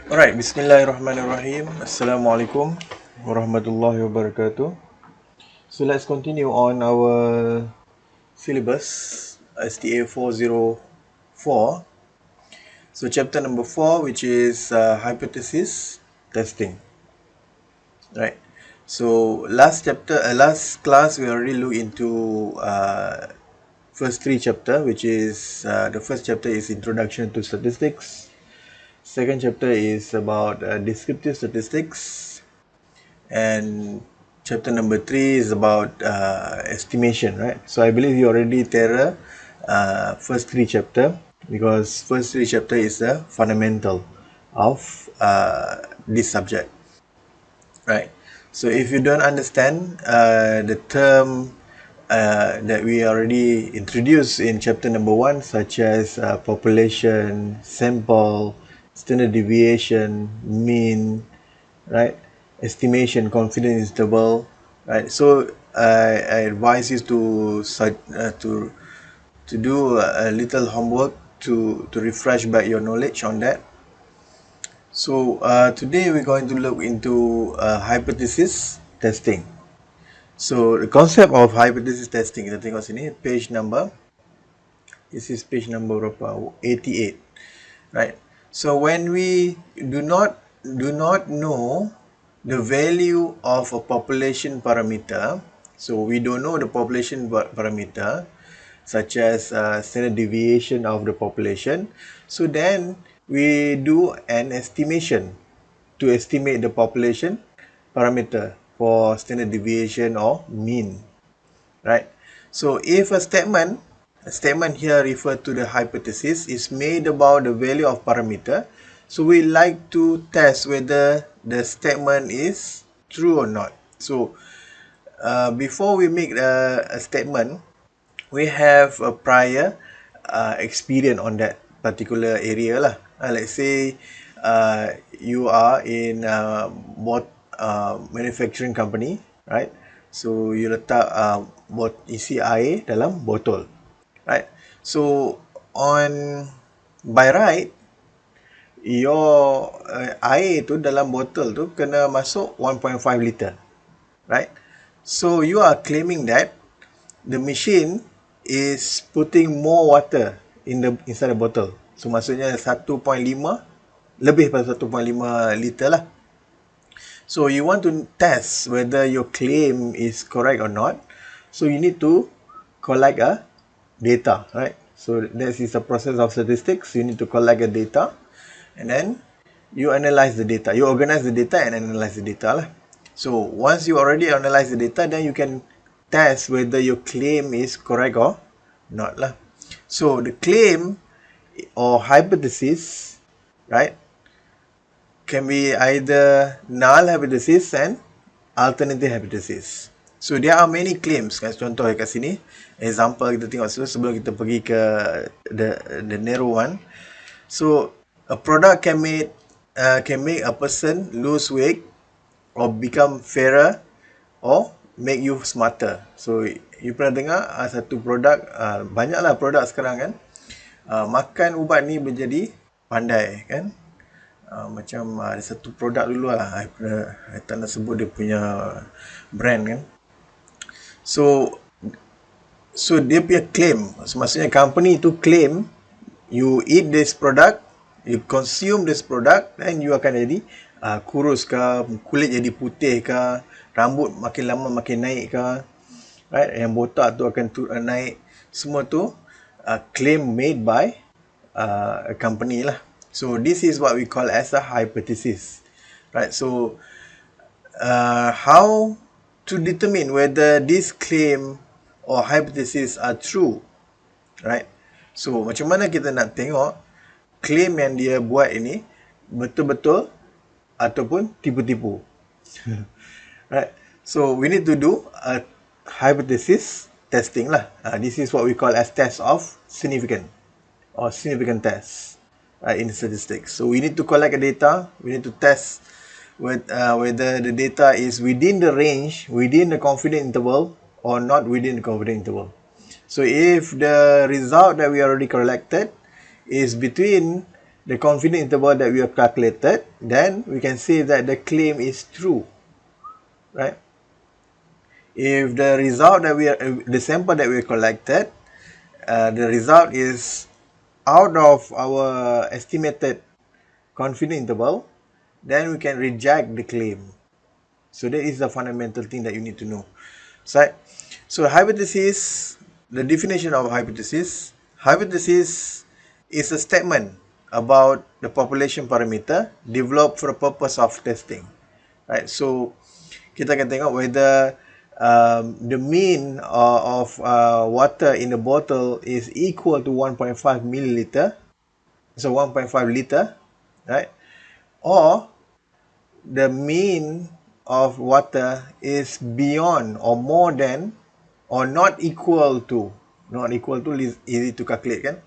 Alright, Bismillahirrahmanirrahim. Assalamualaikum warahmatullahi wabarakatuh. So let's continue on our syllabus STA 404. So chapter number 4, which is hypothesis testing. Right. So last class we already looked into first three chapter, which is the first chapter is Introduction to Statistics. Second chapter is about descriptive statistics, and chapter number 3 is about estimation, right? So I believe you already terror first three chapter, because first three chapter is the fundamental of this subject, right? So if you don't understand the term that we already introduced in chapter number 1, such as population, sample, standard deviation, mean, right, estimation, confidence interval, right? So I advise you to do a little homework to refresh back your knowledge on that. So today we're going to look into hypothesis testing. So the concept of hypothesis testing, kita tengok sini page number, this is page number berapa, 88, right? So when we do not know the value of a population parameter, so we don't know the population parameter, such as standard deviation of the population, so then we do an estimation to estimate the population parameter for standard deviation or mean, right? So if a statement here referred to the hypothesis is made about the value of parameter, so we like to test whether the statement is true or not. So before we make a statement, we have a prior experience on that particular area lah. Let's say you are in manufacturing company, right? So you letak isi air dalam botol, right? So on by right, your air tu dalam botol tu kena masuk 1.5 liter, right? So you are claiming that the machine is putting more water inside the bottle. So maksudnya 1.5 lebih pada 1.5 liter lah. So you want to test whether your claim is correct or not. So you need to collect a data, right? So this is the process of statistics. You need to collect a data, and then you analyze the data. You organize the data and analyze the data lah. So once you already analyze the data, then you can test whether your claim is correct or not lah. So the claim or hypothesis, right, can be either null hypothesis and alternative hypothesis. So there are many claims. Contoh kat sini, example kita tengok sebelum kita pergi ke the narrow one. So a product can make a person lose weight or become fairer or make you smarter. So you pernah dengar satu produk, banyaklah produk sekarang kan, makan ubat ni menjadi pandai kan. Macam ada satu produk dulu lah, I tak nak sebut dia punya brand kan. So dia punya claim, so maksudnya company tu claim you eat this product, you consume this product, then you akan jadi kurus ke, kulit jadi putih ke, rambut makin lama makin naik ke, right? Yang botak tu akan naik. Semua tu claim made by a company lah. So this is what we call as a hypothesis, right? So how to determine whether this claim or hypothesis are true, right? So macam mana kita nak tengok claim yang dia buat ini betul-betul ataupun tipu-tipu. Right? So we need to do a hypothesis testing lah. This is what we call as test of significance or significant test in statistics. So we need to collect a data. We need to test whether the data is within the range, within the confidence interval, or not within the confidence interval. So if the result that we already collected is between the confidence interval that we have calculated, then we can say that the claim is true, right? If the result that the sample that we collected, the result is out of our estimated confidence interval, then we can reject the claim. So that is the fundamental thing that you need to know. So hypothesis, the definition of hypothesis. Hypothesis is a statement about the population parameter developed for the purpose of testing. Right. So kita akan tengok whether the mean of water in the bottle is equal to 1.5 milliliter, so 1.5 liter, right? Or the mean of water is beyond or more than or not equal to, is easy to calculate kan,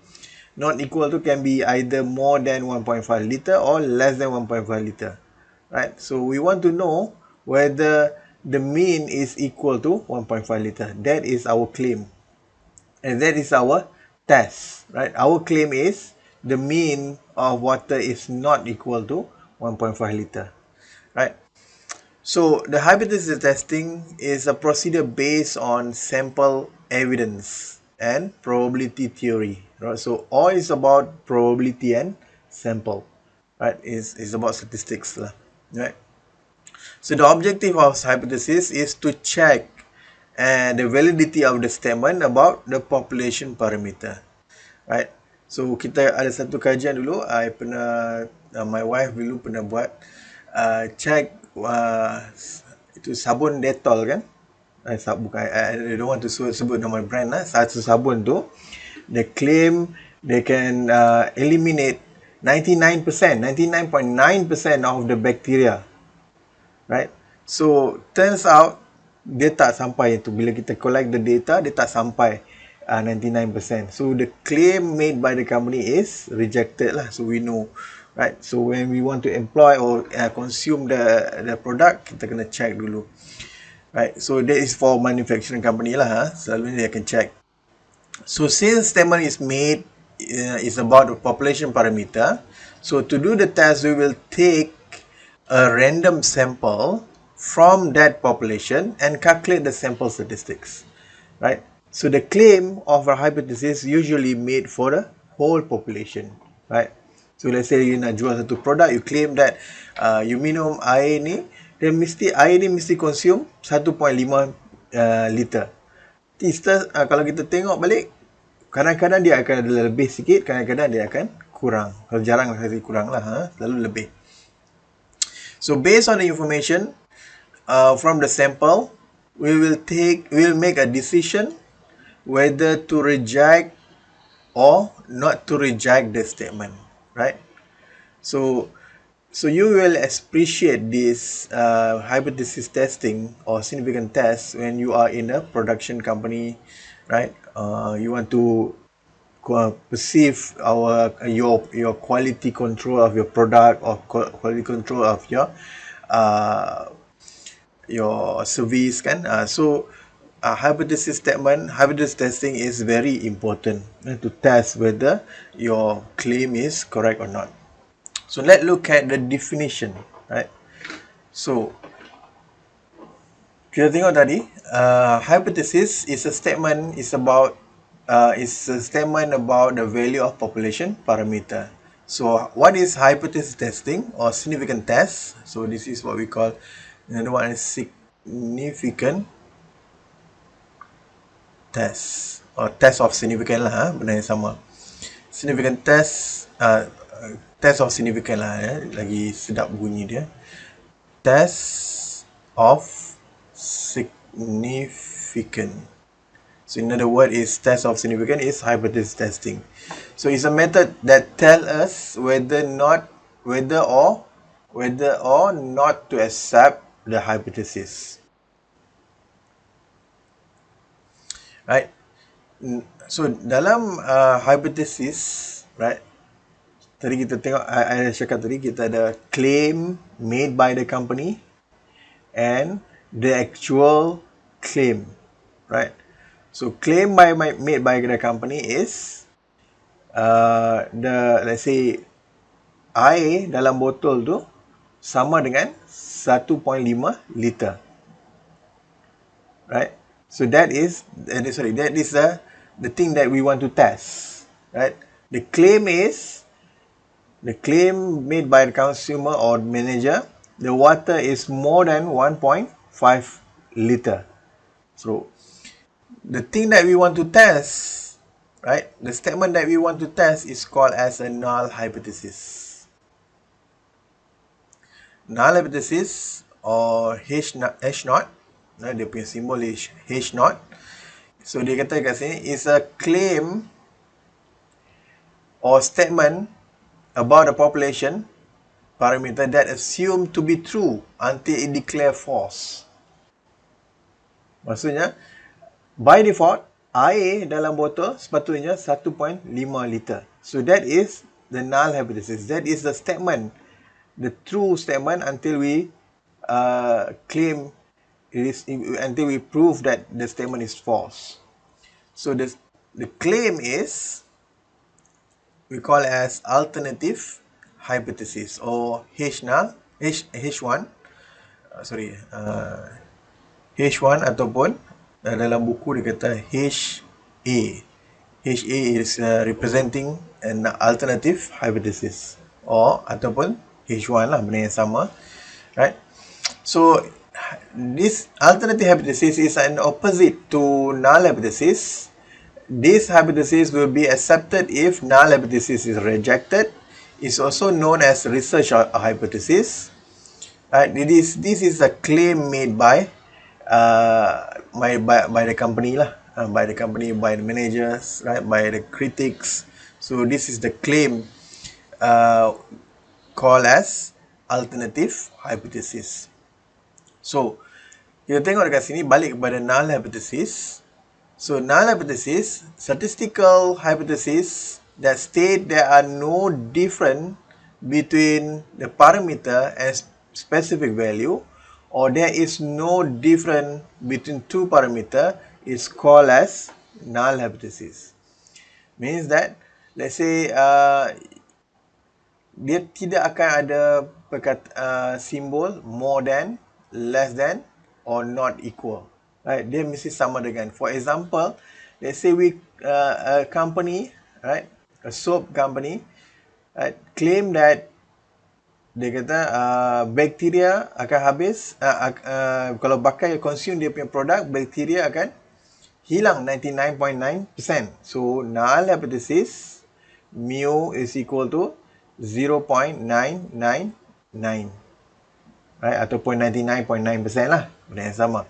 not equal to can be either more than 1.5 liter or less than 1.5 liter, right? So we want to know whether the mean is equal to 1.5 liter. That is our claim, and that is our test, right? Our claim is the mean of water is not equal to 1.5 liter, right? So the hypothesis testing is a procedure based on sample evidence and probability theory, right? So all is about probability and sample, right? Is about statistics lah, right? So the objective of hypothesis is to check the validity of the statement about the population parameter, right? So kita ada satu kajian dulu, my wife dulu pernah buat check itu sabun Dettol kan, bukan, I don't want to sebut nama brand lah. Satu sabun tu they claim they can eliminate 99.9% of the bacteria, right? So turns out dia tak sampai itu. Bila kita collect the data, dia tak sampai 99%. So the claim made by the company is rejected lah. So we know, right? So when we want to employ or consume the product, kita kena check dulu, right? So that is for manufacturing company lah. Selalunya dia akan check. So since statement is made is about the population parameter, so to do the test, we will take a random sample from that population and calculate the sample statistics, right? So the claim of a hypothesis usually made for the whole population, right? So let's say you nak jual satu produk, you claim that you minum air ni, dan air ni mesti consume 1.5 liter. Kalau kita tengok balik, kadang-kadang dia akan ada lebih sikit, kadang-kadang dia akan kurang. Kalau jarang kurang lah, selalu lebih. So based on the information from the sample, we will make a decision whether to reject or not to reject the statement, right? So you will appreciate this hypothesis testing or significant test when you are in a production company, right? You want to perceive your quality control of your product or quality control of your service kan. So hypothesis testing is very important to test whether your claim is correct or not. So let's look at the definition, right? So kita tengok tadi, hypothesis is a statement about the value of population parameter. So what is hypothesis testing or significant test? So this is what we call, another one is significant test or test of significant lah, benda yang sama. Significant test, test of significant lah, lagi sedap bunyi dia. Test of significant. So in other words, test of significance is hypothesis testing. So it's a method that tells us whether or not to accept the hypothesis. Right? So dalam hypothesis, right? Tadi kita tengok, I cakap tadi kita ada claim made by the company and the actual claim, right? So claim made by the company is let's say air dalam botol tu sama dengan 1.5 liter. Right? So that is the thing that we want to test. Right? The claim made by the consumer or manager, the water is more than 1.5 liter. So the thing that we want to test, right? The statement that we want to test is called as a null hypothesis. Null hypothesis or H naught, dia punya simbol is H naught. So dia kata kat sini is a claim or statement about a population parameter that assumed to be true until it declare false. Maksudnya, by default, air dalam botol sepatutnya 1.5 liter. So that is the null hypothesis. That is the statement, the true statement until we claim until we prove that the statement is false. So the claim is we call as alternative hypothesis or H1 H1 ataupun dalam buku dia kata HA. HA is representing an alternative hypothesis or ataupun H1 lah, benda yang sama, right? So this alternative hypothesis is an opposite to null hypothesis. This hypothesis will be accepted if null hypothesis is rejected. It's also known as research hypothesis. This is a claim made by the company lah, by the company, by the managers, right, by the critics. So this is the claim called as alternative hypothesis. So kita tengok dekat sini, balik kepada null hypothesis. So null hypothesis, statistical hypothesis that state there are no difference between the parameter and specific value, or there is no difference between two parameter, is called as null hypothesis. Means that, let's say, dia tidak akan ada simbol more than, less than, or not equal. Right? Dia mesti sama dengan. For example, let's say a company, right, a soap company, right, claim that dia kata bakteria akan habis kalau pakai consume dia punya produk, bakteria akan hilang 99.9%. So null hypothesis mu is equal to 0.999, right, ataupun 99.9% lah, benda yang sama,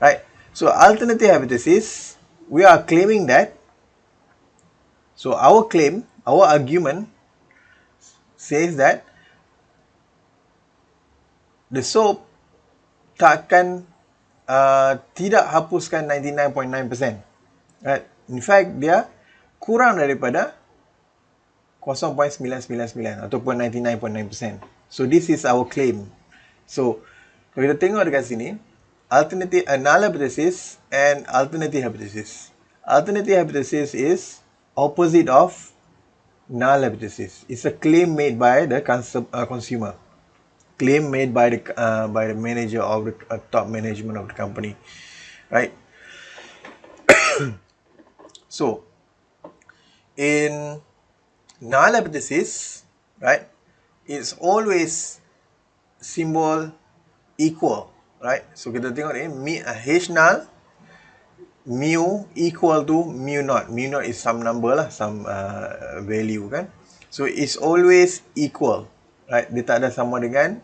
right? So alternative hypothesis, we are claiming that, so our argument says that the soap takkan tidak hapuskan 99.9%. Right? In fact, dia kurang daripada 0.999 ataupun 99.9%. So this is our claim. So kalau kita tengok dekat sini, null hypothesis and alternative hypothesis. Alternative hypothesis is opposite of null hypothesis. It's a claim made by the consumer. Claim made by the manager of the top management of the company, right? So in null hypothesis, right, it's always symbol equal, right? So kita tengok ni, H null mu equal to mu naught. Mu naught is some number lah, some value kan. So it's always equal. Right, dia tak sama dengan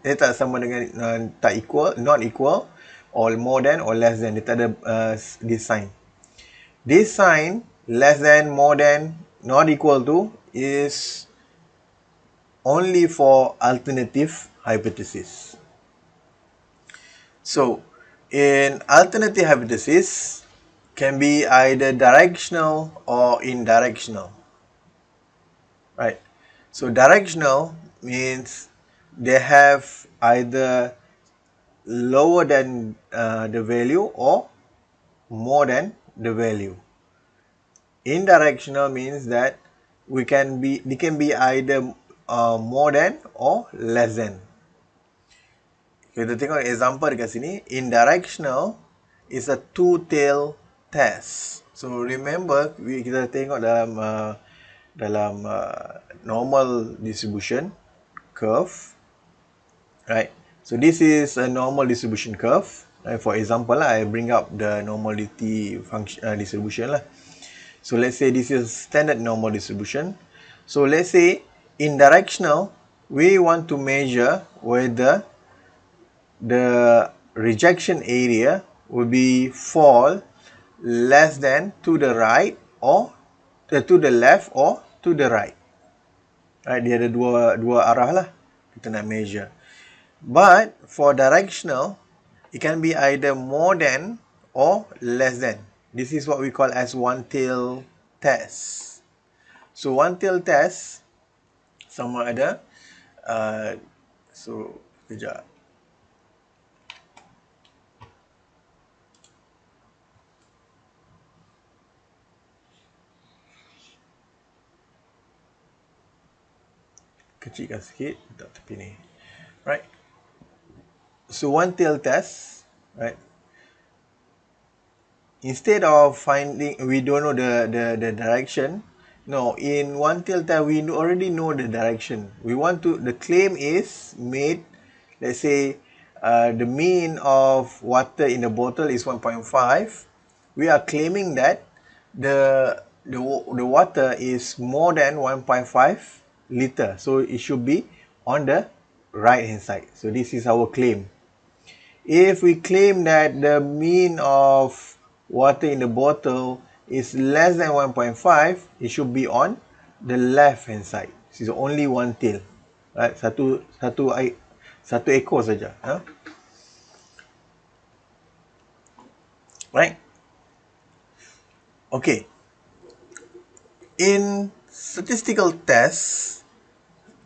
tak equal, not equal, or more than or less than. Dia tak ada this sign. This sign, less than, more than, not equal to, is only for alternative hypothesis. So in alternative hypothesis can be either directional or indirectional. Right. So directional means they have either lower than the value or more than the value. Indirectional means that they can be either more than or less than. Kita tengok example dekat sini. In directional is a two-tail test. So remember, kita tengok dalam normal distribution curve, right? So this is a normal distribution curve. For example, I bring up the normality function distribution lah. So let's say this is standard normal distribution. So let's say in directional, we want to measure whether the rejection area will be fall less than to the right or to the left or to the right. Right, dia ada dua arah lah kita nak measure. But for directional, it can be either more than or less than. This is what we call as one-tail test. So one-tail test sama ada so kejap. Kecilkan sikit letak tepi ni. Right. So one-tail test, right? Instead of finding, we don't know the direction. No, in one-tail test, we already know the direction. We want to, the claim is made, let's say, the mean of water in the bottle is 1.5. We are claiming that the water is more than 1.5 liter. So it should be on the right hand side. So this is our claim. If we claim that the mean of water in the bottle is less than 1.5, it should be on the left hand side. This is only one tail. Right? Satu ekor saja. Huh? Right? Okay. In statistical tests,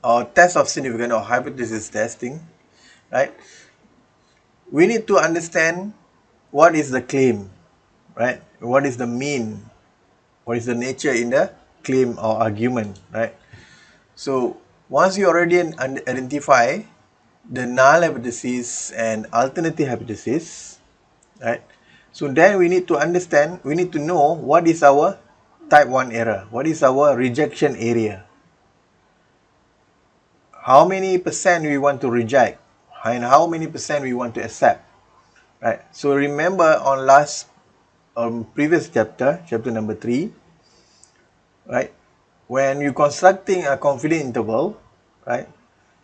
or test of significance or hypothesis testing, right? We need to understand what is the claim, right? What is the mean? What is the nature in the claim or argument, right? So once you already identify the null hypothesis and alternative hypothesis, right? So then we need to understand, we need to know what is our type 1 error, what is our rejection area. How many percent we want to reject and how many percent we want to accept, right? So remember on previous chapter number 3, right? When you're constructing a confidence interval, right?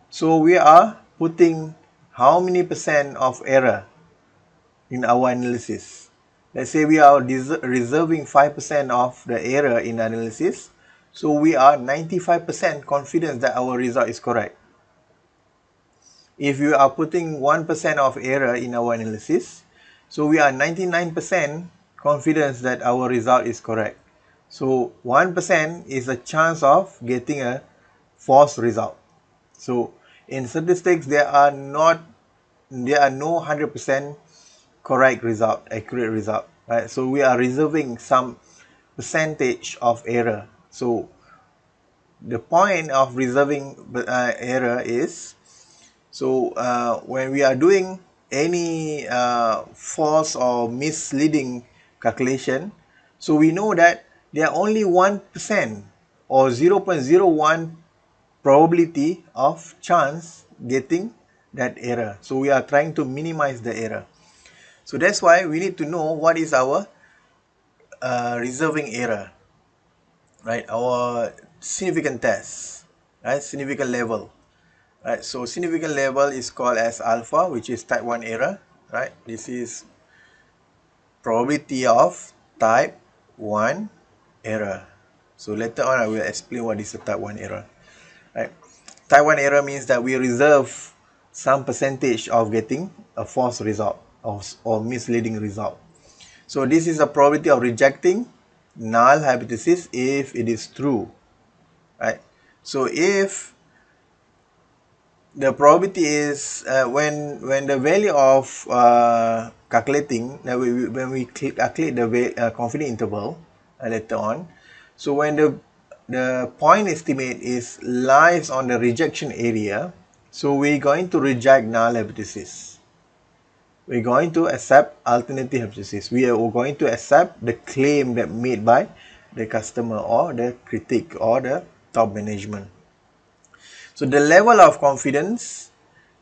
So we are putting how many percent of error in our analysis. Let's say we are reserving 5% of the error in analysis. So we are 95% confident that our result is correct. If you are putting 1% of error in our analysis, so we are 99% confident that our result is correct. So 1% is a chance of getting a false result. So in statistics, there are no 100% correct result, accurate result, right? So we are reserving some percentage of error. So the point of reserving error is, so when we are doing any false or misleading calculation, so we know that there are only 1% or 0.01 probability of chance getting that error. So we are trying to minimize the error. So that's why we need to know what is our reserving error, right? Our significant test, right? Significant level. Right, so significant level is called as alpha, which is type 1 error, right? This is probability of type 1 error. So later on I will explain what is a type 1 error. Right? Type 1 error means that we reserve some percentage of getting a false result or misleading result. So this is a probability of rejecting null hypothesis if it is true, right? So if the probability is when the value of calculating, when we calculate the confidence interval later on, so when the the point estimate is lies on the rejection area, so we're going to reject null hypothesis. We're going to accept alternative hypothesis. We are going to accept the claim that made by the customer or the critic or the top management. So the level of confidence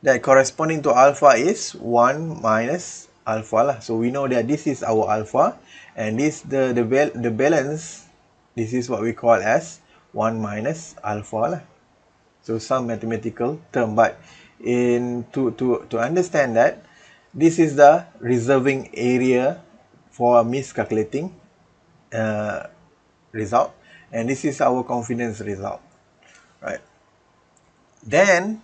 that corresponding to alpha is 1 minus alpha lah. So we know that this is our alpha, and this the balance, this is what we call as 1 minus alpha lah. So some mathematical term, but to understand that this is the reserving area for miscalculating result, and this is our confidence result, right? Then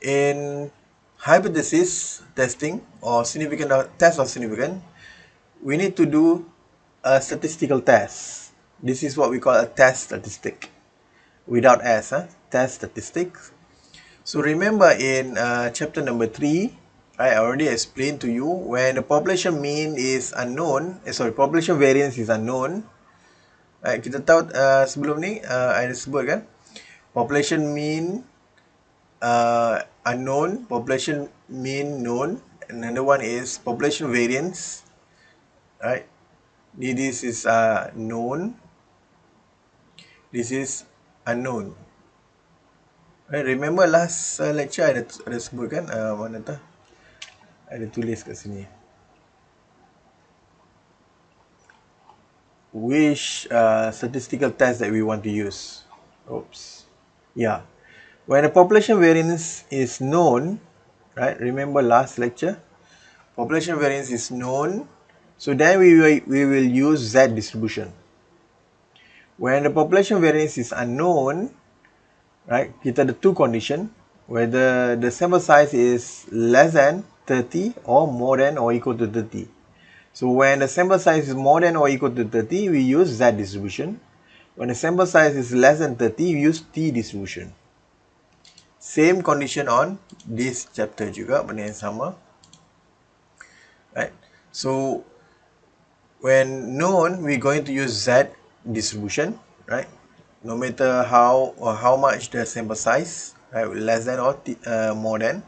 in hypothesis testing or significant test of significance, we need to do a statistical test. This is what we call a test statistic without S, test statistics. So remember in chapter number 3, I already explained to you when the population mean is unknown, population variance is unknown. Kita tahu sebelum ni I ada sebut kan, population mean unknown, population mean known, another one is population variance, right? This is known, this is unknown. Right, remember last lecture ada sebut kan, mana tu? Ada tulis kat sini. Which statistical test that we want to use. Oops. Yeah. When the population variance is known, right? Remember last lecture, population variance is known, so then we will use Z distribution. When the population variance is unknown, right? Kita ada two condition, whether the sample size is less than 30 or more than or equal to 30. So when the sample size is more than or equal to 30, we use Z distribution. When the sample size is less than 30, we use T distribution. Same condition on this chapter juga, benda yang sama. Right. So when known, we're going to use Z distribution, right? No matter how much the sample size, right? Less than or more than.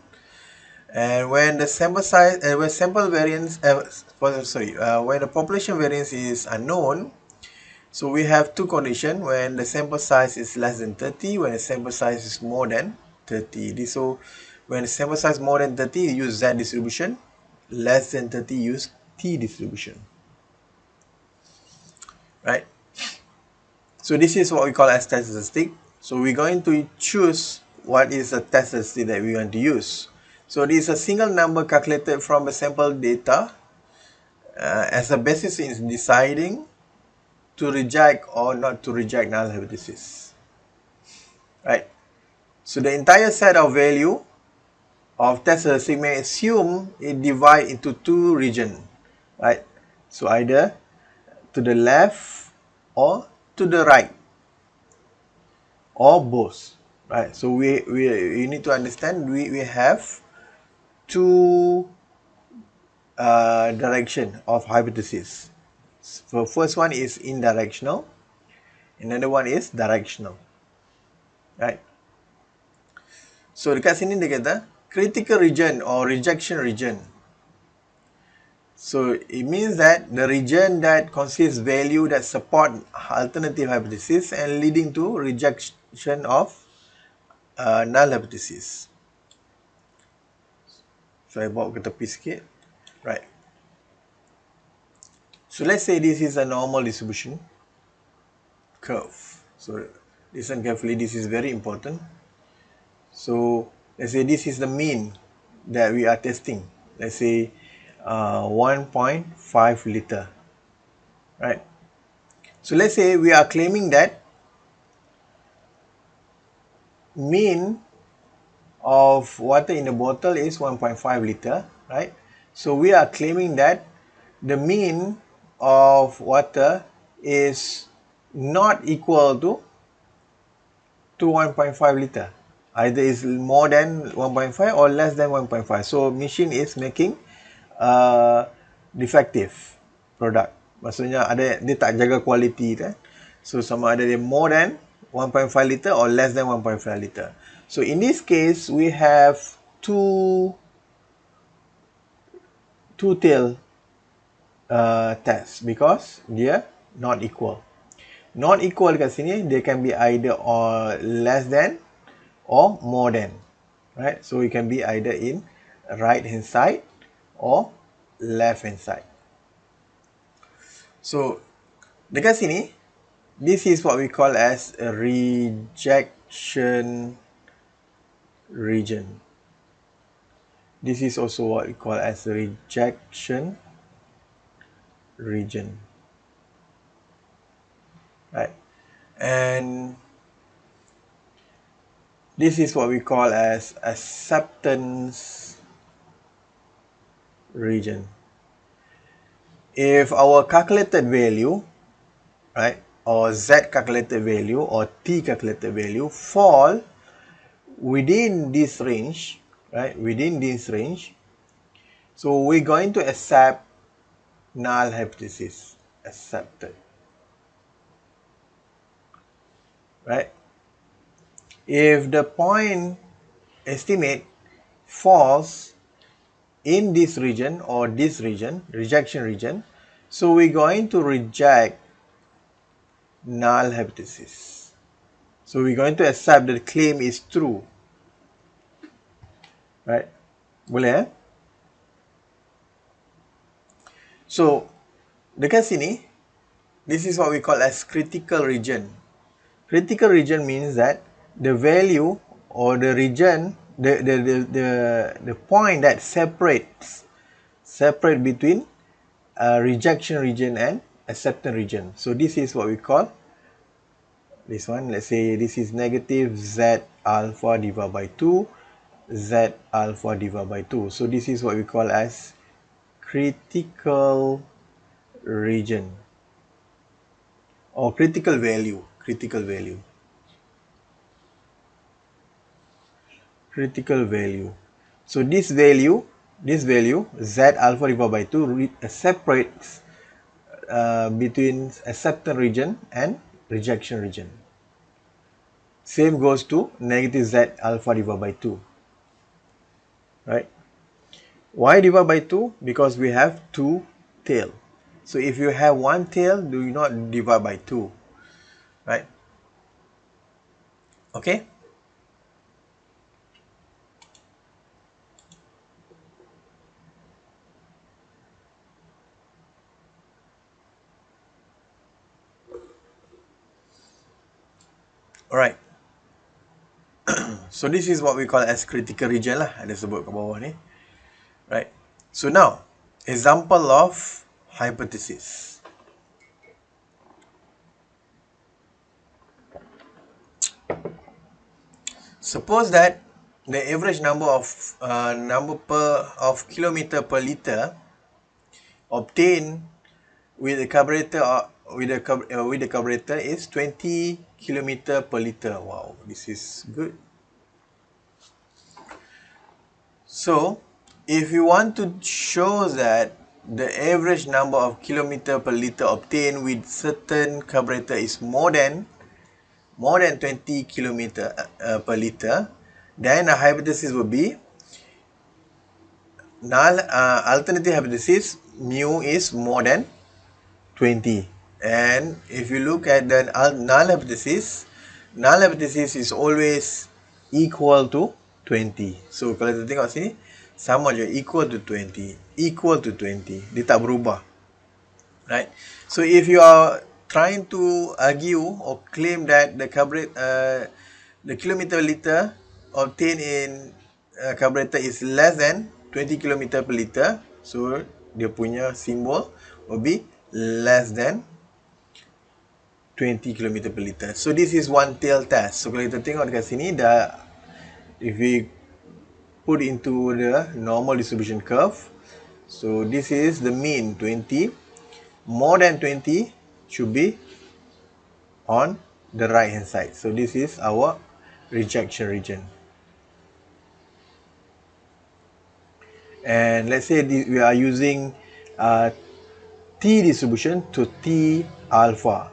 And when the sample size, when sample variance, when the population variance is unknown, so we have two conditions: when the sample size is less than 30, when the sample size is more than 30. So when the sample size more than 30, you use Z distribution. Less than 30, use T distribution. Right? So this is what we call as test statistic. So we're going to choose what is the test statistic that we want to use. So this is a single number calculated from the sample data as a basis in deciding to reject or not to reject null hypothesis. Right? So the entire set of value of test statistic may assume it divide into two regions, right? So either to the left or to the right, or both, right? So we need to understand we have two direction of hypothesis. So first one is indirectional, another one is directional, right? So dekat sini dia kata critical region or rejection region. So it means that the region that consists value that support alternative hypothesis and leading to rejection of null hypothesis. So I bawa ke tepi sikit. Right. So let's say this is a normal distribution curve. So listen carefully, this is very important. So let's say this is the mean that we are testing. Let's say 1.5 liter, right? So let's say we are claiming that mean of water in the bottle is 1.5 liter, right? So we are claiming that the mean of water is not equal to 1.5 liter. Either is more than 1.5 or less than 1.5. So machine is making defective product. Maksudnya dia tak jaga quality kan. So sama ada dia more than 1.5 liter or less than 1.5 liter. So in this case, we have two tail test because dia not equal. Not equal kat sini, they can be either or less than or more than, right? So it can be either in right hand side or left hand side. So dekat sini, this is what we call as a rejection region. This is also what we call as a rejection region, right? And this is what we call as acceptance region. If our calculated value, right, or Z calculated value or T calculated value fall within this range, right, within this range, so we're going to accept null hypothesis, accepted, right? If the point estimate falls in this region or this region, rejection region, so we're going to reject null hypothesis. So we're going to accept that the claim is true, right? Boleh eh? So dekat sini, this is what we call as critical region. Critical region means that the value or the region, the point that separates between rejection region and acceptance region. So this is what we call this one. Let's say this is negative Z alpha divided by 2, Z alpha divided by 2. So this is what we call as critical region or critical value. Critical value. So this value Z alpha divided by 2 separates between acceptance region and rejection region. Same goes to negative Z alpha divided by 2. Right? Why divided by 2? Because we have two tail. So if you have one tail, do not divide by 2. Right? Okay? Alright. So this is what we call as critical region lah. Ada sebut kat bawah ni. Right. So now, example of hypothesis. Suppose that the average number of kilometer per liter obtained with the carburetor with the carburetor is 20 kilometer per liter. Wow, this is good. So, if you want to show that the average number of kilometer per liter obtained with certain carburetor is more than 20 kilometer per liter, then the hypothesis will be null alternative hypothesis mu is more than 20. And if you look at the null hypothesis is always equal to 20. So kalau kita tengok sini, sama je, equal to 20. Dia tak berubah. Right? So if you are trying to argue or claim that the kilometer per liter obtained in carburetor is less than 20 kilometer per liter, so dia punya symbol will be less than 20 km per liter. So this is one tail test. So kalau kita tengok dekat sini, if we put into the normal distribution curve, so this is the mean 20. More than 20 should be on the right hand side. So this is our rejection region. And let's say we are using T distribution to T alpha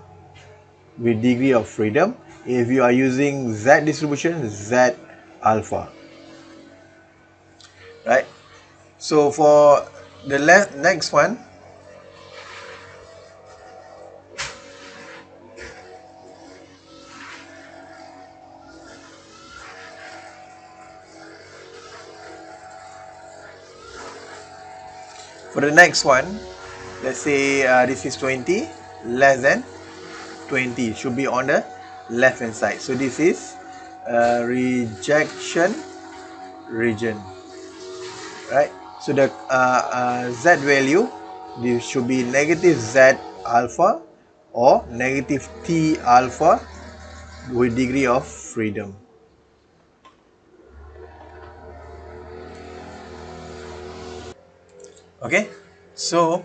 with degree of freedom If you are using Z distribution, Z alpha, right? So for the next one, let's say this is 20 less than 20, should be on the left hand side. So this is rejection region, right? So the Z value, this should be negative Z alpha or negative T alpha with degree of freedom. Okay, so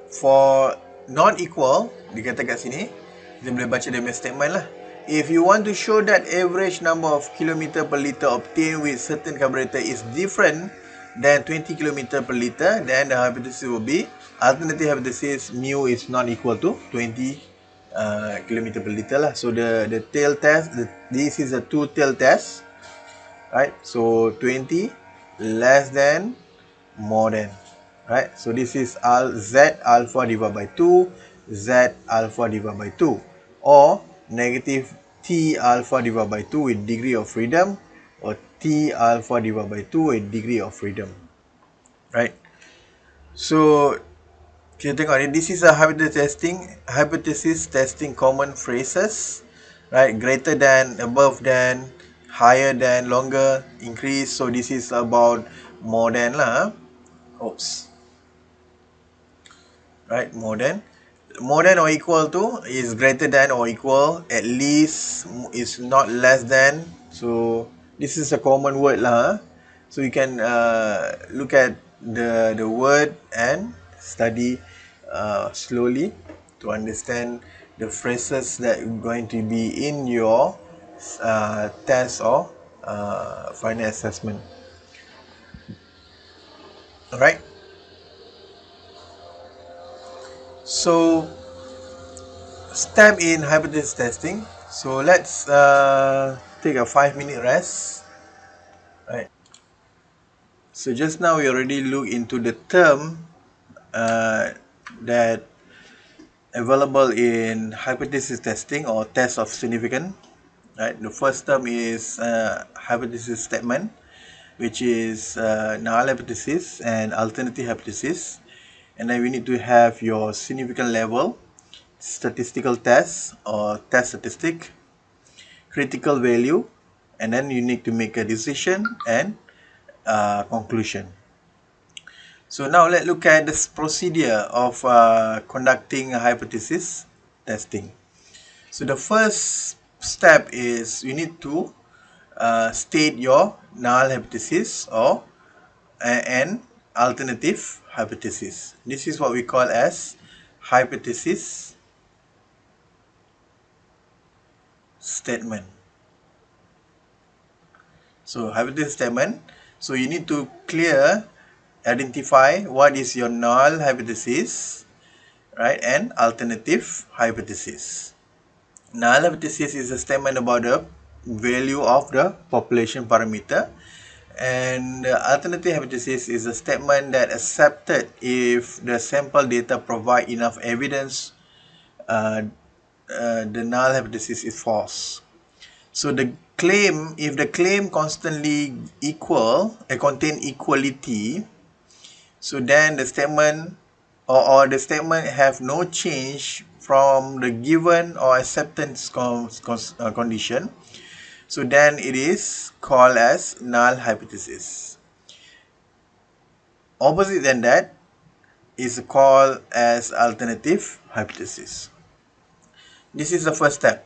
for not equal, dikata kat sini, kita boleh baca dia punya statement lah. If you want to show that average number of kilometer per liter obtained with certain carburetor is different than 20 kilometer per liter, then the hypothesis will be alternative hypothesis mu is not equal to 20 kilometer per liter lah. So the tail test, this is a two tail test, right? So 20 less than more than, right? So this is Z alpha divided by 2, Z alpha divided by 2, or negative T alpha divided by 2 with degree of freedom, or T alpha divided by 2 with degree of freedom, right? So kita tengok ni, this is a hypothesis testing common phrases, right? Greater than, above than, higher than, longer, increase. So this is about more than lah. Oops. Right, more than or equal to is greater than or equal, at least is not less than. So this is a common word lah. So you can look at the word and study slowly to understand the phrases that are going to be in your test or final assessment. Alright, so step in hypothesis testing. So let's take a 5-minute rest. Right. So just now we already looked into the term that available in hypothesis testing or test of significance. Right. The first term is hypothesis statement, which is null hypothesis and alternative hypothesis. And then we need to have your significant level, statistical test or test statistic, critical value, and then you need to make a decision and conclusion. So now let's look at this procedure of conducting a hypothesis testing. So the first step is you need to state your null hypothesis or an alternative hypothesis. This is what we call as hypothesis statement. So hypothesis statement. So you need to identify what is your null hypothesis, right, and alternative hypothesis. Null hypothesis is a statement about the value of the population parameter, and the alternative hypothesis is a statement that accepted if the sample data provide enough evidence the null hypothesis is false. So the claim, if the claim constantly contain equality, so then the statement or the statement have no change from the given or acceptance condition, so then it is called as null hypothesis. Opposite than that is called as alternative hypothesis. This is the first step,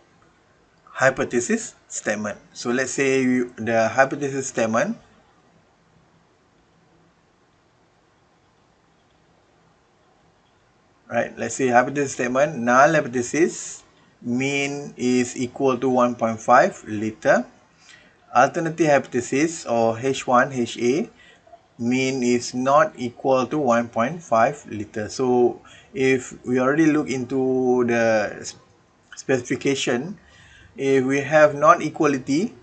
hypothesis statement. So let's say the hypothesis statement, right? Let's say hypothesis statement, null hypothesis, mean is equal to 1.5 liter. Alternative hypothesis or H1, HA, mean is not equal to 1.5 liter. So if we already look into the specification, If we have non-equality,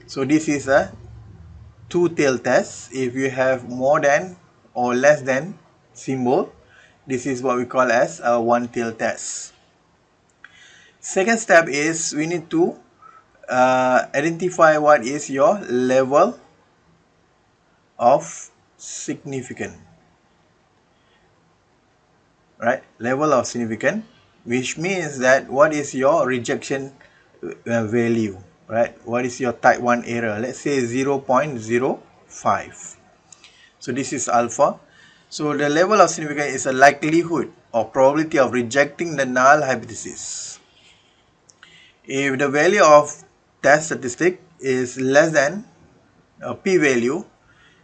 so this is a two-tail test. If you have more than or less than symbol, this is what we call as a one-tail test. Second step is we need to identify what is your level of significance, right? Level of significance, which means that what is your rejection value, right? What is your type 1 error? Let's say 0.05. So this is alpha. So the level of significance is a likelihood or probability of rejecting the null hypothesis. If the value of test statistic is less than p-value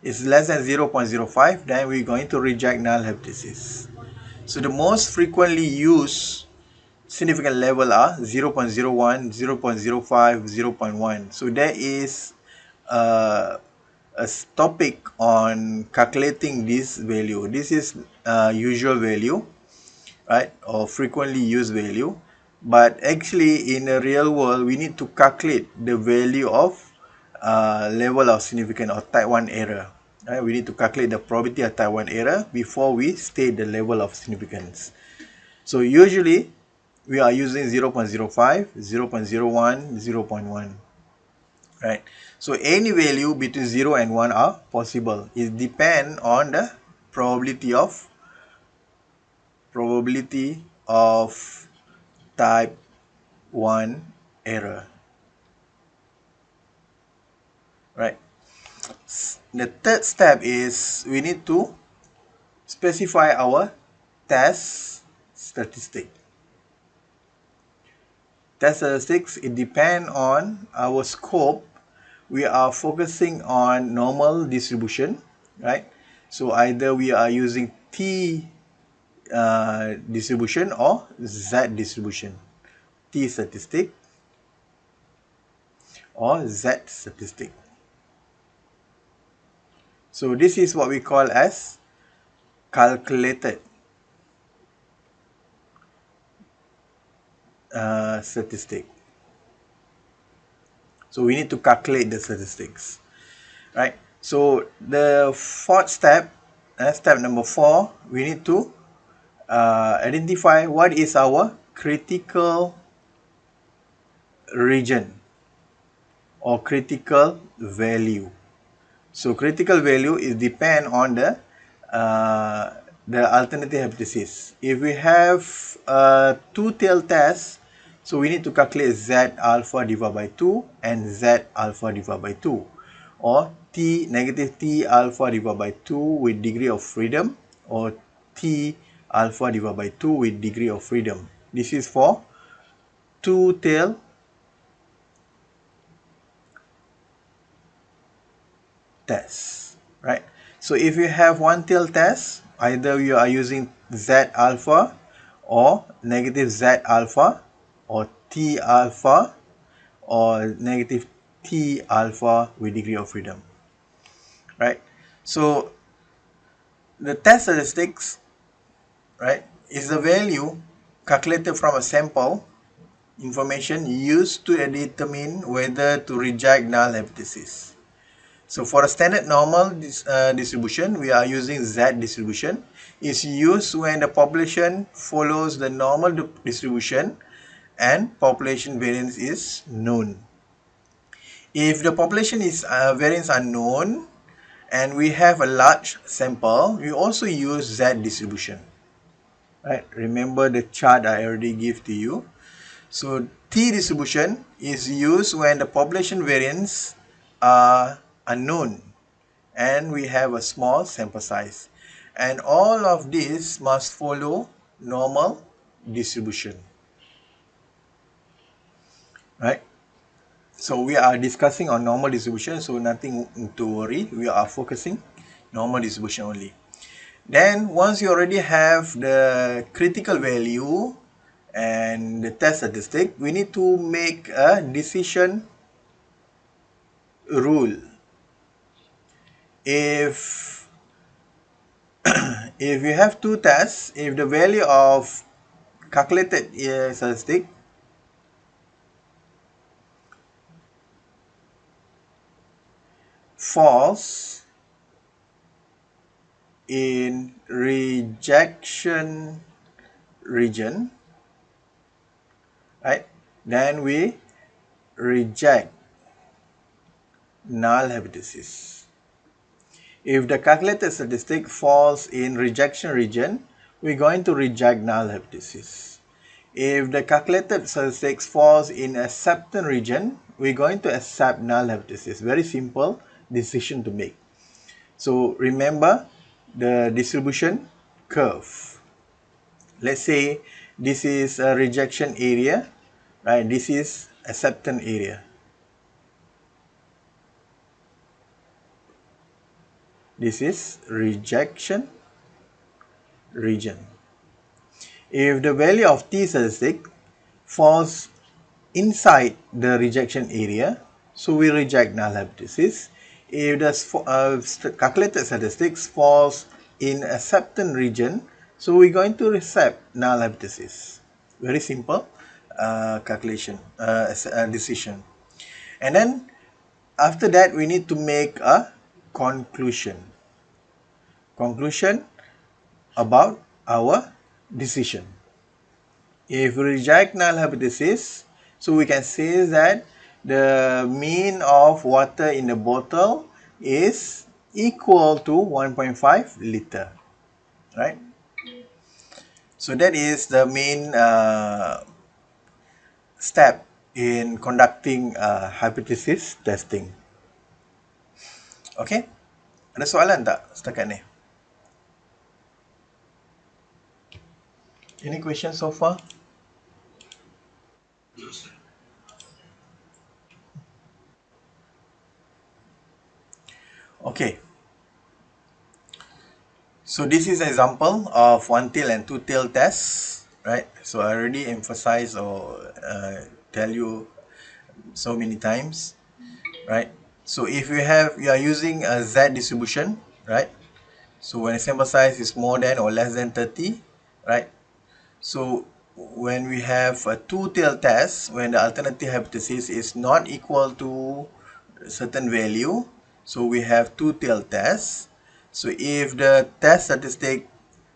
is less than 0.05, then we're going to reject null hypothesis. So the most frequently used significant level are 0.01, 0.05, 0.1. So there is a topic on calculating this value. This is usual value, right, or frequently used value. But actually in the real world, we need to calculate the value of level of significance or type 1 error. Right? We need to calculate the probability of type 1 error before we state the level of significance. So usually we are using 0.05, 0.01, 0.1. Right? So any value between 0 and 1 are possible. It depends on the probability of type 1 error. Right? The third step is we need to specify our test statistic. Test statistics, it depends on our scope. We are focusing on normal distribution, right? So either we are using T distribution or Z distribution. T statistic or Z statistic. So this is what we call as calculated statistic. So we need to calculate the statistics, right? So the fourth step, step number 4, we need to identify what is our critical region or critical value. So critical value is depend on the alternative hypothesis. If we have a two-tail test, so we need to calculate Z alpha divided by 2 and Z alpha divided by 2, or T negative T alpha divided by 2 with degree of freedom, or T alpha divided by 2 with degree of freedom. This is for two-tail test, right? So if you have one-tail test, either you are using Z alpha or negative Z alpha or T alpha or negative T alpha with degree of freedom, right? So the test statistics, right, is the value calculated from a sample information used to determine whether to reject null hypothesis. So for a standard normal distribution, we are using Z distribution. It's used when the population follows the normal distribution and population variance is known. If the population is variance unknown and we have a large sample, we also use Z distribution. Right? Remember the chart I already give to you. So T distribution is used when the population variance are unknown and we have a small sample size, and all of this must follow normal distribution, right? So we are discussing on normal distribution, so nothing to worry, we are focusing normal distribution only. Then once you already have the critical value and the test statistic, we need to make a decision rule. If if you have two tests, if the value of calculated statistic false in rejection region, right? Then we reject null hypothesis. If the calculated statistic falls in rejection region, we're going to reject null hypothesis. If the calculated statistics falls in acceptance region, we're going to accept null hypothesis. Very simple decision to make. So remember the distribution curve. Let's say this is a rejection area, right? This is acceptance area. This is rejection region. If the value of t statistic falls inside the rejection area, so we reject null hypothesis. If the calculated statistics falls in acceptance region, so we're going to accept null hypothesis. Very simple decision. And then after that, we need to make a conclusion. Conclusion about our decision. If we reject null hypothesis, so we can say that the mean of water in the bottle is equal to 1.5 liter, right? So that is the main step in conducting hypothesis testing. Okay, ada soalan tak setakat ni? Any questions so far? Okay. So this is an example of one-tail and two-tail test, right? So I already emphasized or tell you so many times, right? So if you are using a Z distribution, right? So when the sample size is more than or less than 30, right? So when we have a two-tail test, when the alternative hypothesis is not equal to a certain value, so we have two-tail test. So if the test statistic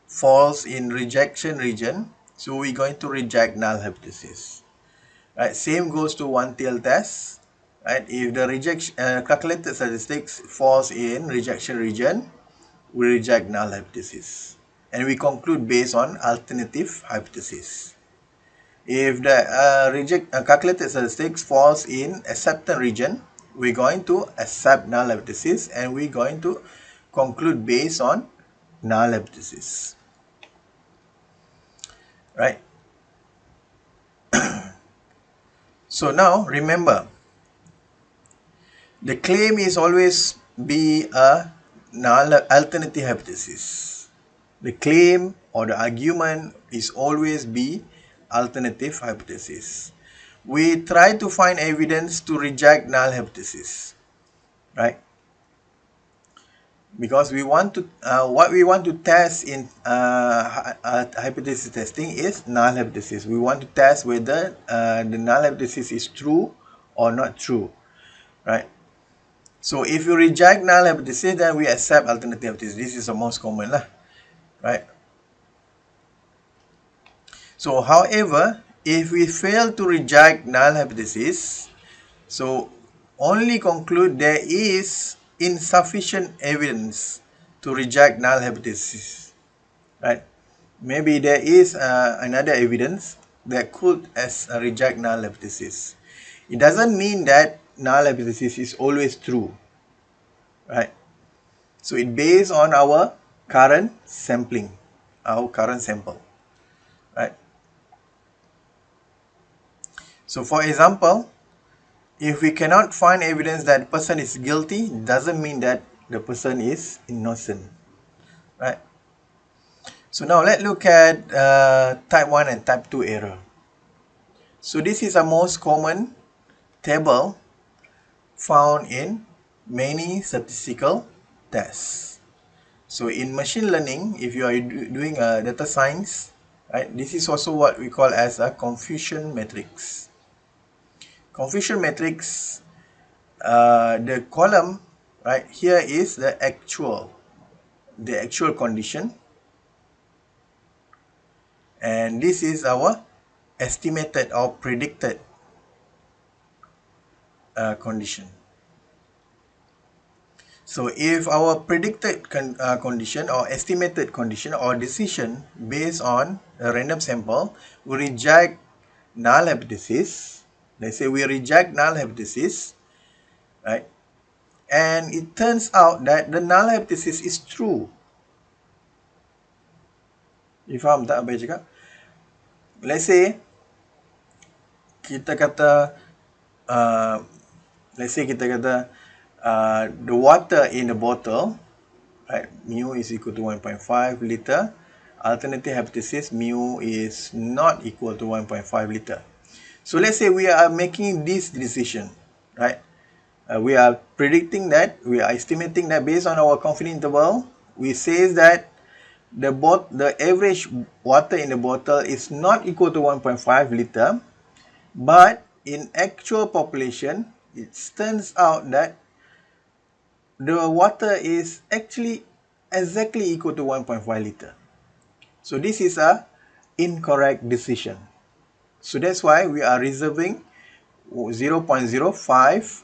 falls in rejection region, so we're going to reject null hypothesis. Right, same goes to one-tail test. Right, if the calculated statistics falls in rejection region, we reject null hypothesis, and we conclude based on alternative hypothesis. If the calculated statistics falls in acceptance region, we're going to accept null hypothesis, and we're going to conclude based on null hypothesis. Right. So now remember, the claim is always be a null alternative hypothesis. The claim or the argument is always be alternative hypothesis. We try to find evidence to reject null hypothesis, right? Because we want to what we want to test in hypothesis testing is null hypothesis. We want to test whether the null hypothesis is true or not true, right? So if you reject null hypothesis, then we accept alternative hypothesis. This is the most common lah, right? So however, if we fail to reject null hypothesis, so only conclude there is insufficient evidence to reject null hypothesis, right? Maybe there is another evidence that could reject null hypothesis. It doesn't mean that null hypothesis is always true, right? So it based on our current sampling, our current sample, right? So for example, if we cannot find evidence that the person is guilty, doesn't mean that the person is innocent, right? So now let's look at type 1 and type 2 error. So this is the most common table found in many statistical tests. So in machine learning, if you are doing data science, right, this is also what we call as a confusion matrix. Confusion matrix, the column, right? Here is the actual condition, and this is our estimated or predicted condition. So if our predicted condition or estimated condition or decision based on a random sample, we reject null hypothesis. Let's say we reject null hypothesis, right? And it turns out that the null hypothesis is true. You faham tak apa saya cakap? Let's say kita kata uh, the water in the bottle, right, mu is equal to 1.5 liter. Alternative hypothesis, mu is not equal to 1.5 liter. So let's say we are making this decision, right? We are predicting that, we are estimating that based on our confidence interval, we say that the average water in the bottle is not equal to 1.5 liter, but in actual population, it turns out that the water is actually exactly equal to 1.5 liter. So this is a incorrect decision. So that's why we are reserving 0.05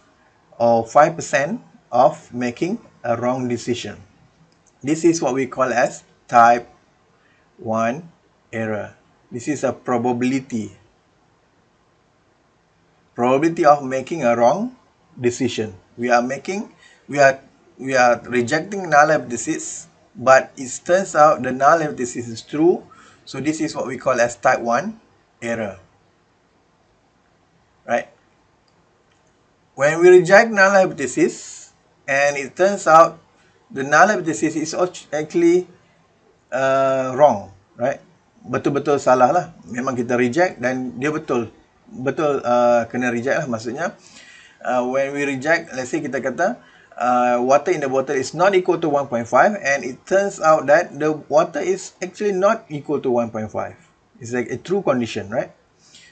or 5% of making a wrong decision. This is what we call as type 1 error. This is a probability of making a wrong decision. We are rejecting null hypothesis, but it turns out the null hypothesis is true. So this is what we call as type 1 error, right? When we reject null hypothesis and it turns out the null hypothesis is actually wrong, right? Betul-betul salah lah. Memang kita reject dan dia betul kena reject lah. Maksudnya when we reject, let's say kita kata water in the bottle is not equal to 1.5 and it turns out that the water is actually not equal to 1.5. It's like a true condition, right?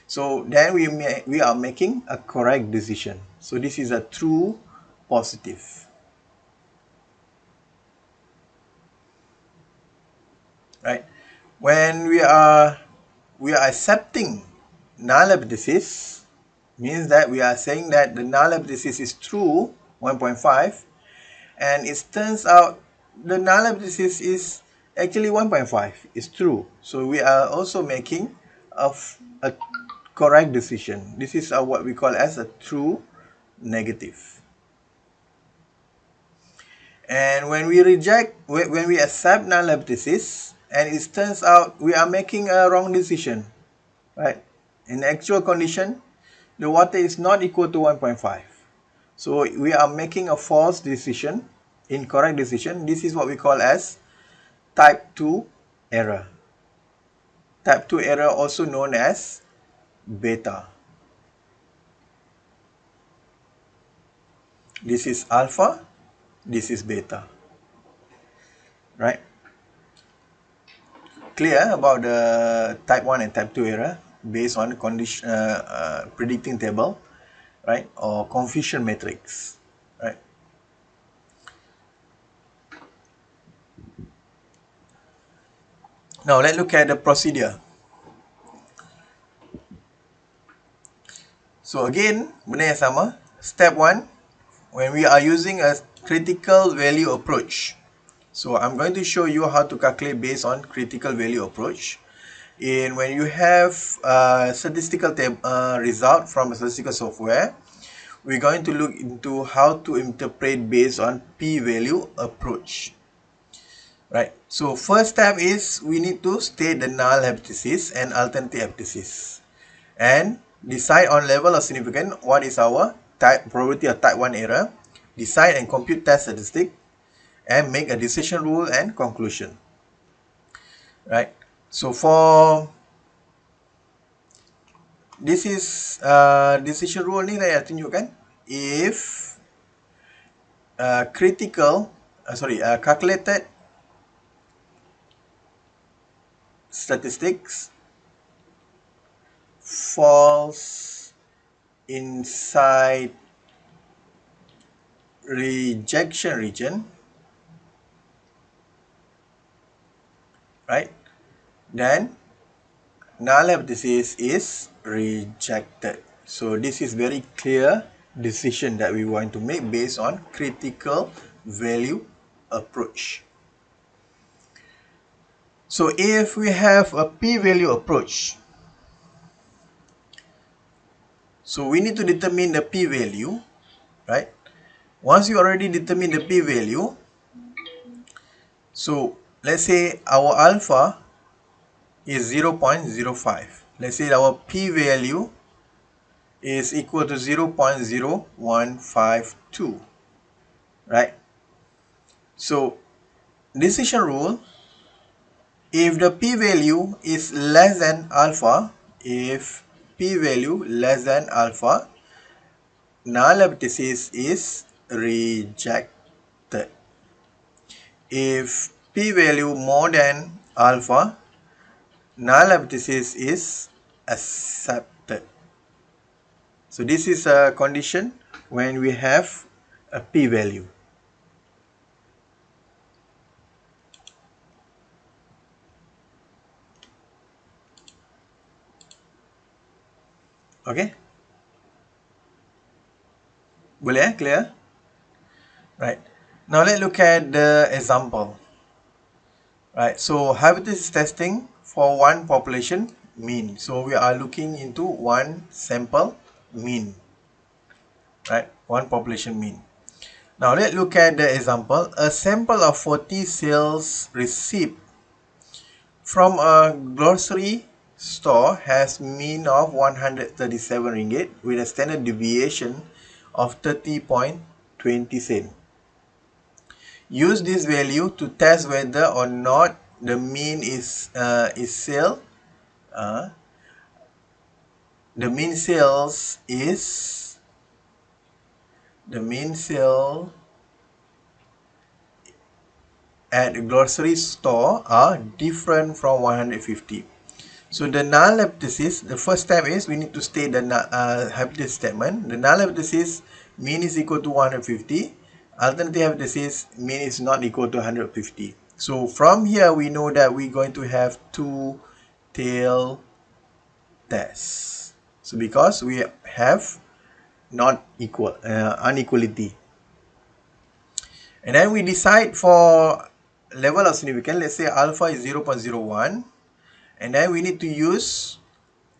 So then we are making a correct decision. So this is a true positive. Right? When we are accepting null hypothesis, means that we are saying that the null hypothesis is true, 1.5, and it turns out the null hypothesis is actually 1.5. It's true. So we are also making a correct decision. This is what we call as a true negative. And when we accept null hypothesis, and it turns out we are making a wrong decision, right? In actual condition, the water is not equal to 1.5. So we are making a false decision, incorrect decision. This is what we call as type 2 error. Type 2 error also known as beta. This is alpha, this is beta. Right? Clear about the type 1 and type 2 error based on condition predicting table, right? Or confusion matrix, right? Now let's look at the procedure. So again, benda yang sama. Step 1, when we are using a critical value approach. So I'm going to show you how to calculate based on critical value approach. When you have a statistical result from a statistical software, we're going to look into how to interpret based on p-value approach. Right. So first step is we need to state the null hypothesis and alternative hypothesis, and decide on level of significance what is our probability of type 1 error, decide and compute test statistic, and make a decision rule and conclusion. Right. So for this is decision rule ni saya tunjukkan. If calculated statistics falls inside rejection region, right? Then null hypothesis is rejected. So this is very clear decision that we want to make based on critical value approach. So if we have a p-value approach, so we need to determine the p-value, right? Once you already determine the p-value, so let's say our alpha is 0.05. Let's say our p-value is equal to 0.0152, right? So decision rule, if the p-value is less than alpha, if p-value less than alpha, null hypothesis is rejected. If p-value more than alpha, null hypothesis is accepted. So this is a condition when we have a p-value. Okay? Boleh clear? Right. Now let's look at the example. Right. So hypothesis testing for one population mean. So we are looking into one sample mean. Right. One population mean. Now let's look at the example. A sample of 40 sales receipt from a grocery store has mean of 137 ringgit with a standard deviation of 30.20 cent. Use this value to test whether or not the mean sale. The mean sales is the mean sale at a grocery store are different from 150. So the null hypothesis, the first step is we need to state the hypothesis statement. The null hypothesis, mean is equal to 150. Alternative hypothesis, mean is not equal to 150. So from here we know that we're going to have two tail tests. So because we have not equal inequality. And then we decide for level of significance. Let's say alpha is 0.01. And then we need to use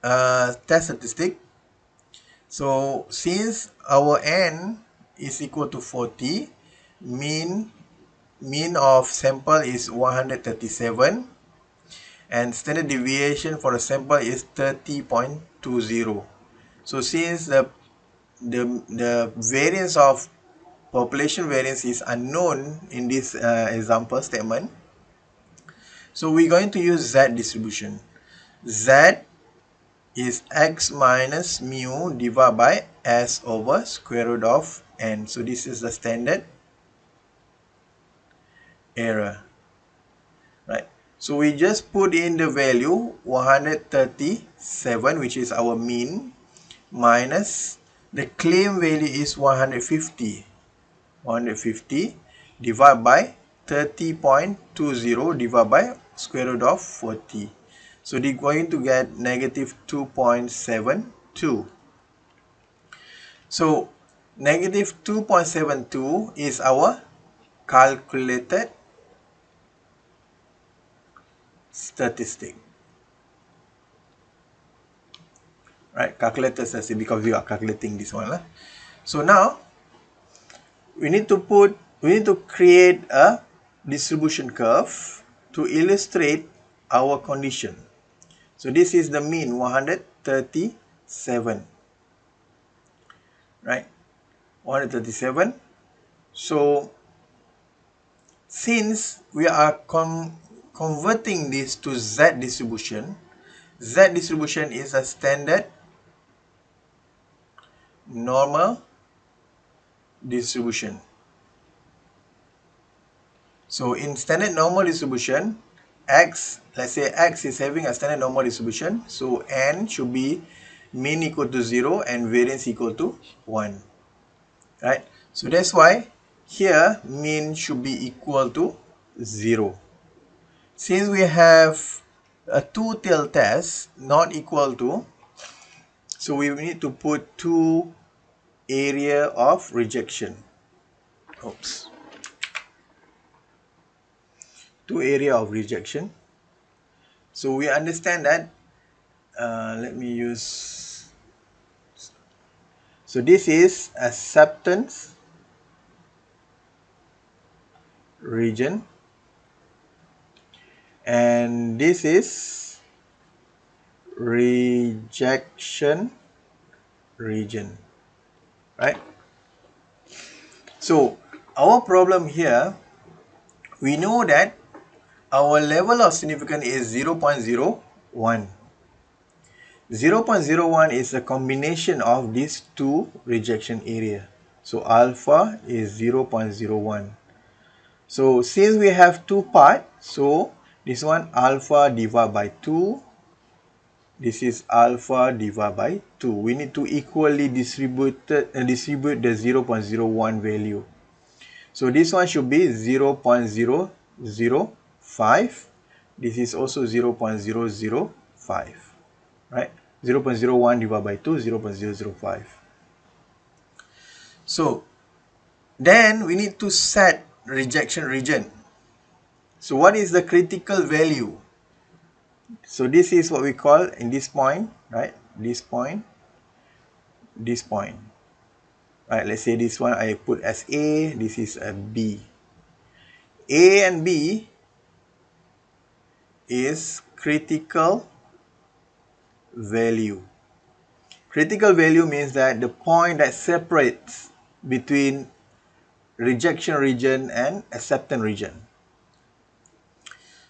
test statistic. So since our n is equal to 40, mean of sample is 137, and standard deviation for the sample is 30.20. So since the variance of population variance is unknown in this example statement, so we're going to use Z distribution. Z is x minus mu divided by s over square root of n. So this is the standard error, right? So we just put in the value 137, which is our mean, minus the claim value is 150 divided by 30.20 divided by square root of 40. So they're going to get negative 2.72. So negative 2.72 is our calculated statistic. Right, calculated statistic, because we are calculating this one. So now we need to create a distribution curve to illustrate our condition. So this is the mean 137, right? 137. So since we are converting this to Z distribution is a standard normal distribution. So in standard normal distribution, x, let's say x is having a standard normal distribution, so n should be mean equal to 0 and variance equal to 1, right? So that's why here mean should be equal to 0. Since we have a two-tailed test not equal to, so we need to put 2 area of rejection. Oops. 2 area of rejection. So we understand that, let me use, so this is acceptance region, and this is rejection region, right? So our problem here, we know that our level of significance is 0.01. 0.01 is a combination of these two rejection area. So alpha is 0.01. So since we have two parts, so this one alpha divided by 2, this is alpha divided by 2. We need to equally distribute the 0.01 value. So this one should be 0.005. This is also 0.005, right? 0.01 divided by 2, 0.005. So then we need to set rejection region. So what is the critical value? So this is what we call in this point, right? This point, this point. Right, let's say this one I put as A, this is a B. A and B is critical value. Critical value means that the point that separates between rejection region and acceptance region.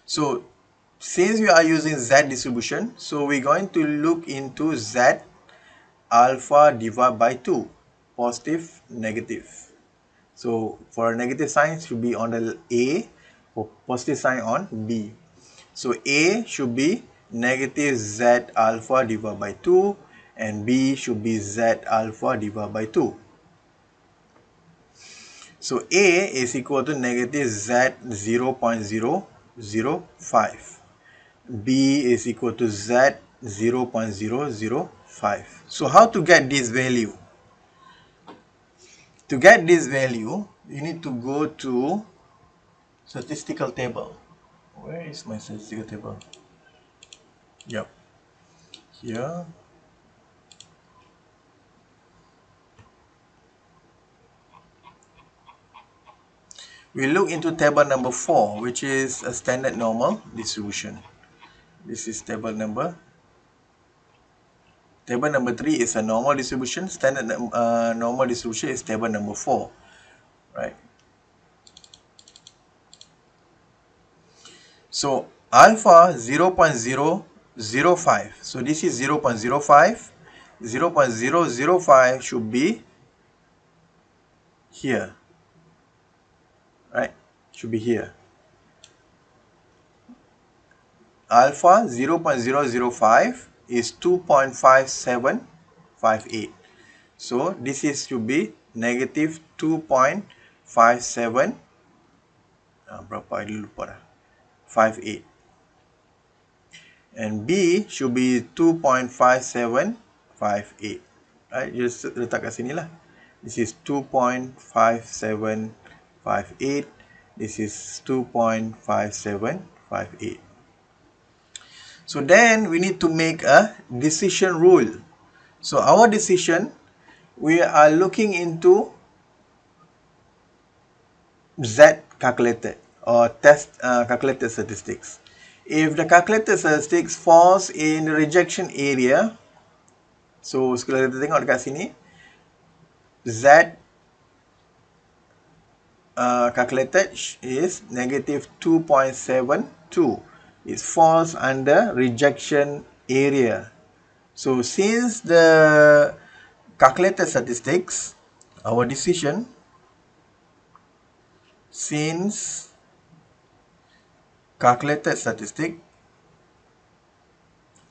So since we are using Z distribution, so we're going to look into Z alpha divided by 2, positive, negative. So for a negative sign should be on the A, for positive sign on B. So A should be negative Z alpha divided by 2 and B should be Z alpha divided by 2. So A is equal to negative Z 0.005. B is equal to Z 0.005. So how to get this value? To get this value, you need to go to statistical table. Where is my statistical table? Yep. Here. We look into table number 4, which is a standard normal distribution. This is table number. Table number 3 is a normal distribution. Standard normal distribution is table number 4, right? So alpha 0.005. So this is 0.05. 0.005 should be here, right? Should be here. Alpha 0.005 is 2.5758. So this is should be negative 2.57. Berapa I lupa dah. 58. And B should be 2.5758. Right, just letak kat sini lah. This is 2.5758. This is 2.5758. So then we need to make a decision rule. So our decision, we are looking into Z calculated or test calculated statistics. If the calculated statistics falls in the rejection area, so kalau kita tengok dekat sini, Z calculated is negative 2.72. It falls under rejection area. So since the calculated statistics, our decision, since calculated statistic,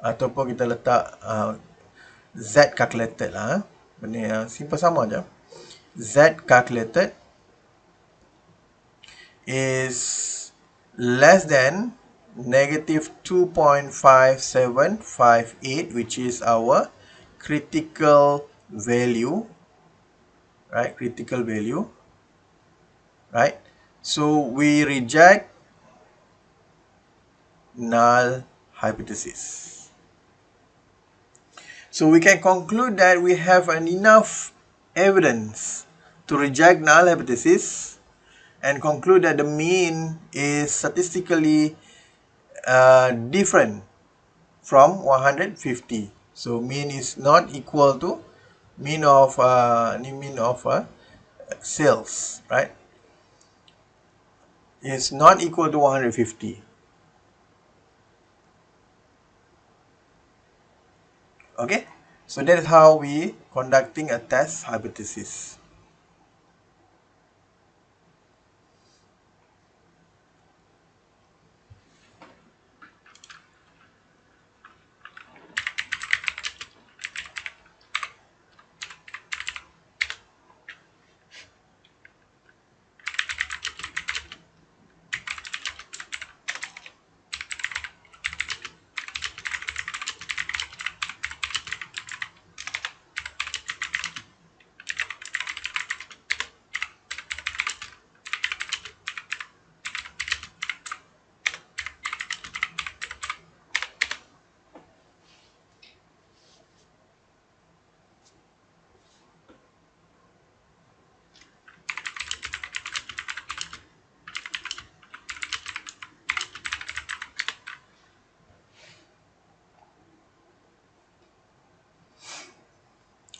ataupun kita letak Z calculated lah, benda yang simple sama je. Z calculated is less than negative 2.5758, which is our critical value, right? Critical value, right? So we reject null hypothesis. So we can conclude that we have enough evidence to reject null hypothesis and conclude that the mean is statistically different from 150. So mean is not equal to mean of sales, right? It's not equal to 150. Okay, so that is how we conducting a test hypothesis.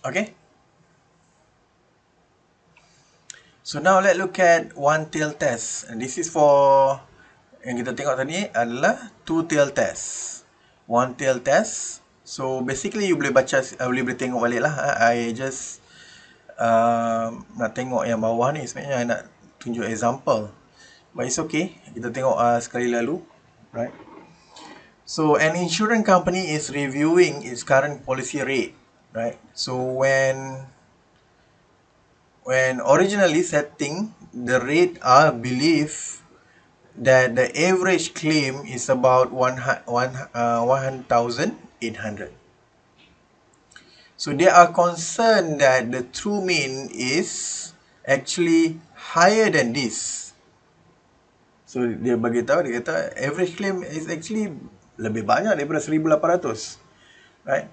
Okay, so now let's look at one tail test, and this is for yang kita tengok tadi adalah two tail test. One tail test, so basically you boleh baca, boleh tengok balik lah. I just nak tengok yang bawah ni, sebenarnya I nak tunjuk example, but it's okay, kita tengok sekali lalu, right? So an insurance company is reviewing its current policy rate, right? So when originally setting the rate, are believed that the average claim is about 1,800. So they are concerned that the true mean is actually higher than this. So dia bagi tahu, dia kata average claim is actually lebih banyak daripada 1,800, right?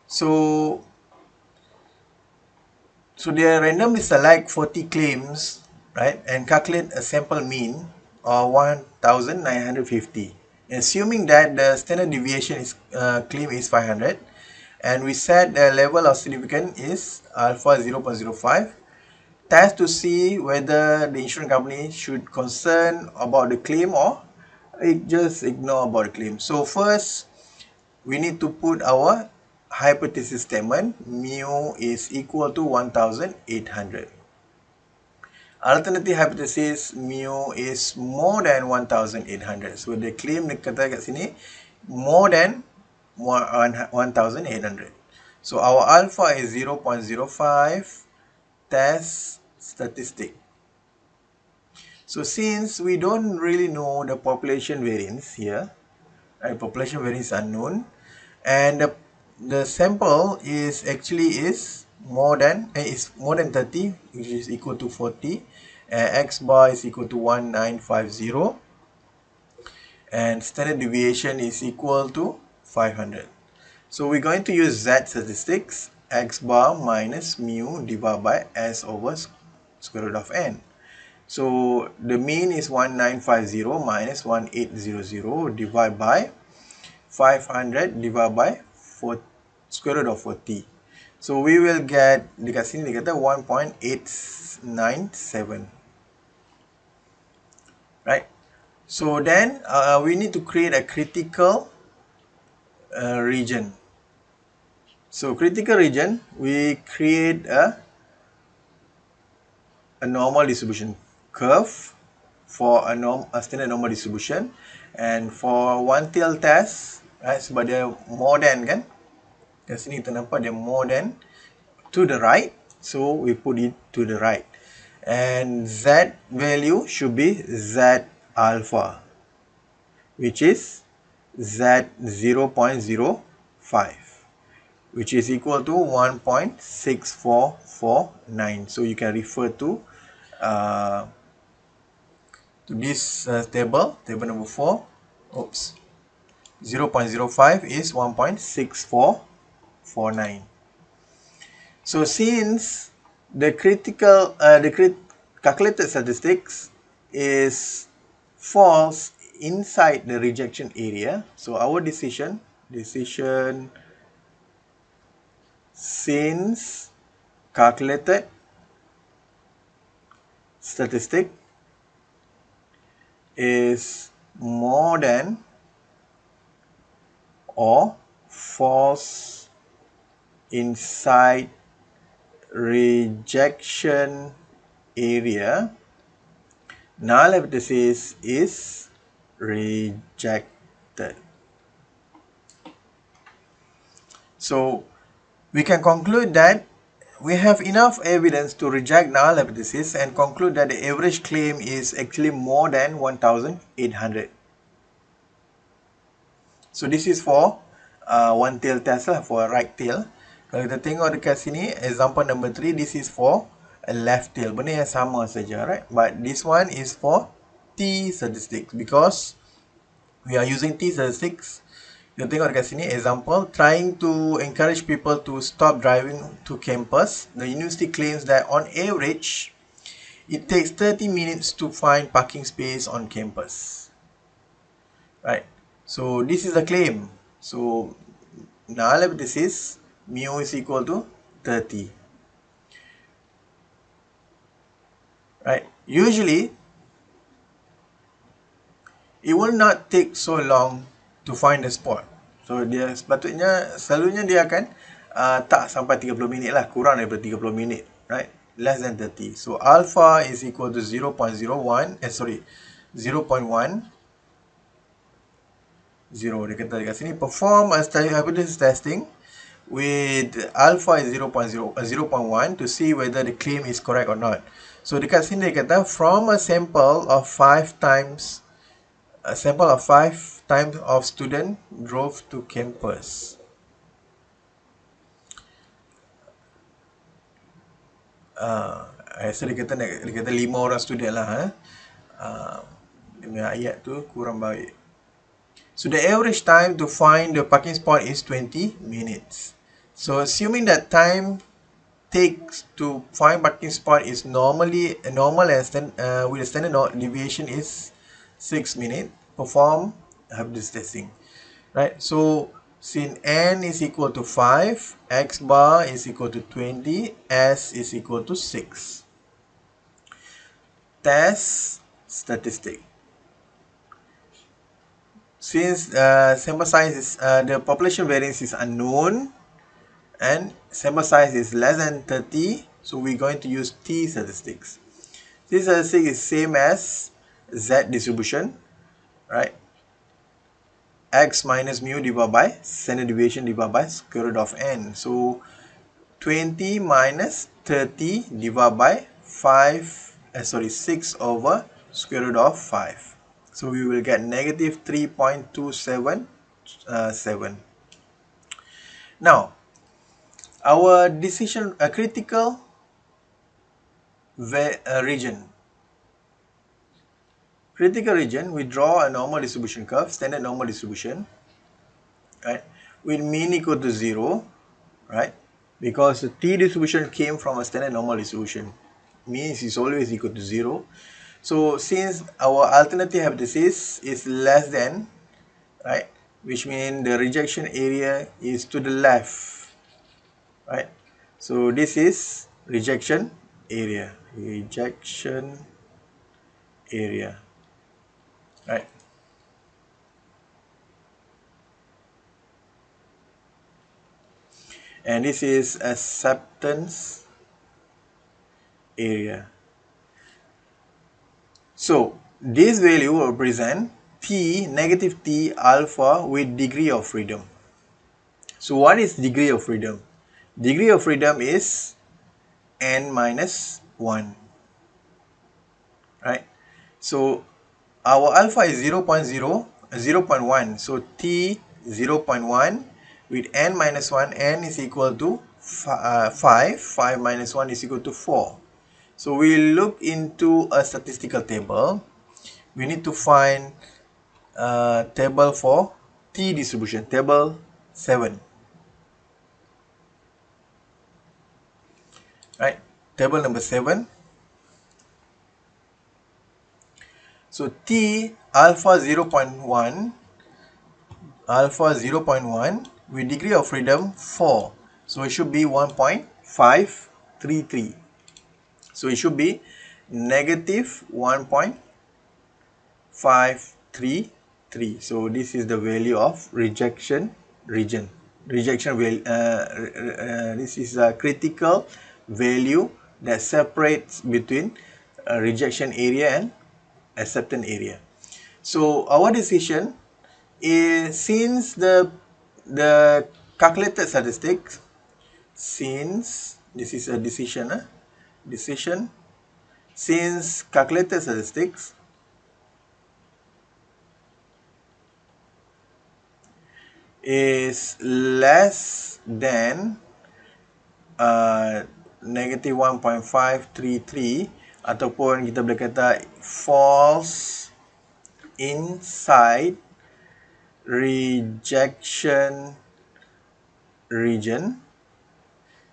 So they randomly select 40 claims, right, and calculate a sample mean of 1,950, assuming that the standard deviation is claim is 500, and we set the level of significance is alpha 0.05. Test to see whether the insurance company should concern about the claim or it just ignore about the claim. So first, we need to put our hypothesis statement, mu is equal to 1,800. Alternative hypothesis, mu is more than 1,800. So the claim kata kat sini more than 1,800. So our alpha is 0.05. Test statistic. So since we don't really know the population variance here, right, population variance is unknown, and the sample is actually more than 30, which is equal to 40, and x bar is equal to 1950, and standard deviation is equal to 500. So we're going to use Z statistics, x bar minus mu divided by S over square root of n. So the mean is 1950 minus 1800 divided by 500 divided by square root of 40. So we will get, dekat sini dia kata 1.897. Right? So then we need to create a critical region. So critical region, we create a normal distribution curve for a standard normal distribution, and for one tail test, right, sebab dia more than kan, kat sini kita nampak dia more than to the right, so we put it to the right, and Z value should be Z alpha, which is Z 0.05, which is equal to 1.6449. So you can refer to this table number 4. Oops. 0.05 is 1.6449. So since the calculated statistics is false inside the rejection area, so our decision since calculated statistic is more than or false inside rejection area, null hypothesis is rejected. So we can conclude that we have enough evidence to reject null hypothesis and conclude that the average claim is actually more than 1,800. So this is for one tail test lah, for a right tail. Kalau kita tengok dekat sini, example number 3, this is for a left tail. Benda yang sama saja, right? But this one is for T statistics because we are using T statistics. Kita tengok dekat sini, example, trying to encourage people to stop driving to campus. The university claims that on average, it takes 30 minutes to find parking space on campus. Right? So this is the claim. So null hypothesis, mu is equal to 30. Right? Usually, it will not take so long to find the spot. So dia selalunya dia akan tak sampai 30 minit lah, kurang daripada 30 minit, right? Less than 30. So alpha is equal to 0.01, 0.1. Dia kata dekat sini, perform a hypothesis testing with alpha is 0.1 to see whether the claim is correct or not. So dekat sini dia kata, from a sample of 5 times of student drove to campus. So dia kata 5 orang student lah. Ayat tu kurang baik. So the average time to find the parking spot is 20 minutes. So assuming that time takes to find parking spot is normal and with a standard deviation is 6 minutes, perform hypothesis testing. Right? So since n is equal to 5, x bar is equal to 20, s is equal to 6. Test statistic. Since sample size is the population variance is unknown and sample size is less than 30, so we're going to use T statistics. T statistic is same as Z distribution, right? X minus mu divided by standard deviation divided by square root of n. So 20 minus 30 divided by 6 over square root of 5. So we will get negative 3.277. Now, our decision, a critical region. Critical region, we draw a normal distribution curve, standard normal distribution, right? With mean equal to 0, right? Because the T distribution came from a standard normal distribution. Mean is always equal to 0. So since our alternative hypothesis is less than, right, which means the rejection area is to the left, right? So this is rejection area, right? And this is acceptance area. So this value will represent T, negative T alpha with degree of freedom. So what is degree of freedom? Degree of freedom is n minus 1. right? So our alpha is 0.1. So t 0.1 with n minus 1, n is equal to 5. 5 minus 1 is equal to 4. So we look into a statistical table. We need to find a table for t distribution, table 7, right? Table number 7. So t alpha 0.1, alpha 0.1 with degree of freedom 4. So it should be 1.533. So it should be negative 1.533. So this is the value of rejection region. Rejection value. This is a critical value that separates between rejection area and acceptance area. So our decision is, since the calculated statistics, since this is a decision, decision, since calculated statistics is less than negative 1.533, ataupun kita boleh kata falls inside rejection region,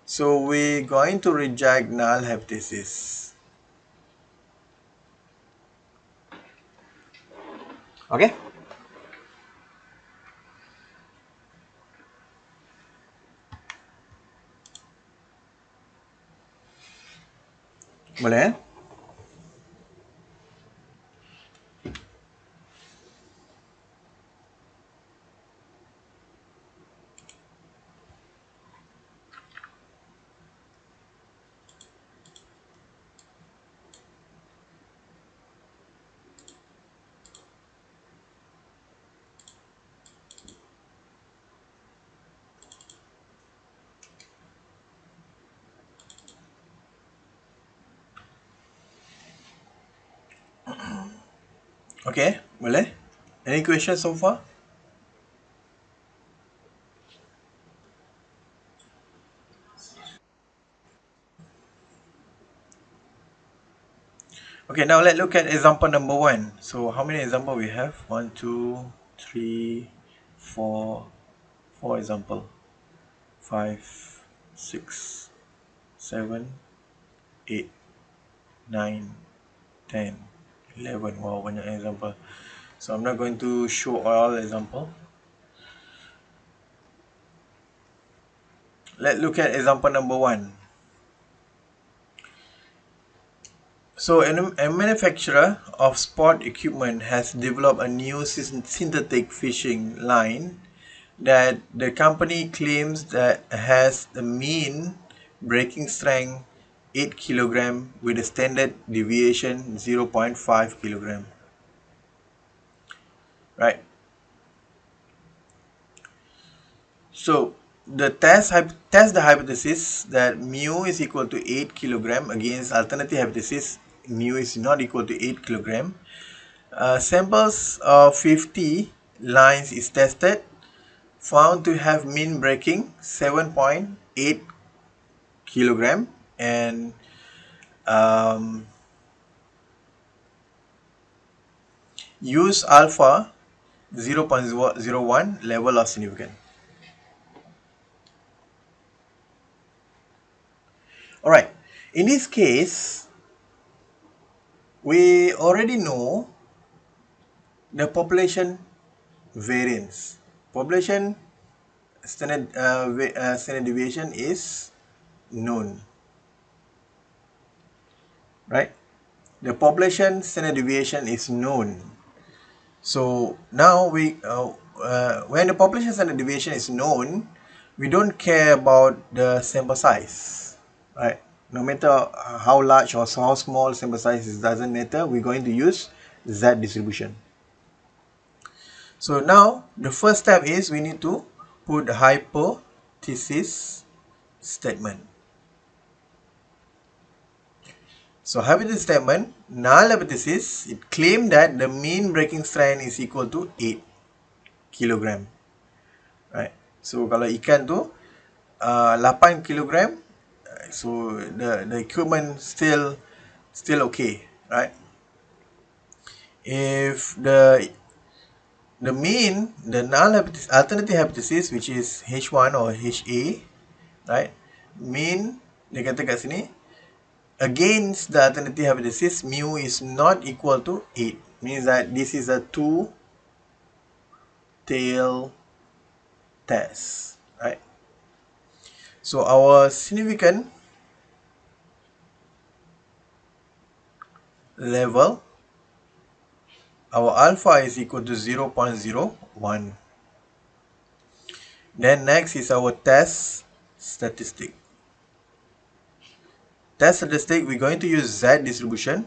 so we're going to reject null hypothesis. Okay? Boleh? Okay, boleh? Any questions so far? Okay, now let's look at example number 1. So how many example we have? 1, 2, 3, 4, 4 example. 5, 6, 7, 8, 9, 10, 11. Wow, banyak example. So I'm not going to show all example. Let's look at example number 1. So a manufacturer of sport equipment has developed a new synthetic fishing line that the company claims that has a mean breaking strength 8 kg with a standard deviation 0.5 kg. Right? So the test the hypothesis that mu is equal to 8 kg against alternative hypothesis mu is not equal to 8 kg. Samples of 50 lines is tested, found to have mean breaking 7.8 kg and use alpha 0.01 level of significance. Alright, in this case, we already know the population variance. Population standard deviation is known, right? The population standard deviation is known. So now when the population standard deviation is known, we don't care about the sample size, right? No matter how large or how small sample size is, doesn't matter. We're going to use Z distribution. So now the first step is we need to put the hypothesis statement. So hypothesis statement, null hypothesis, it claimed that the mean breaking strength is equal to 8 kilogram. Right. So kalau ikan tu 8 kilogram, so the equipment still okay, right? If the mean, the null hypothesis, alternative hypothesis, which is H1 or HA, right? Mean, dia kata kat sini, against the alternative hypothesis, mu is not equal to 8. Means that this is a two-tail test, right? So our significant level, our alpha is equal to 0.01. Then next is our test statistic. Test statistic, we're going to use Z distribution,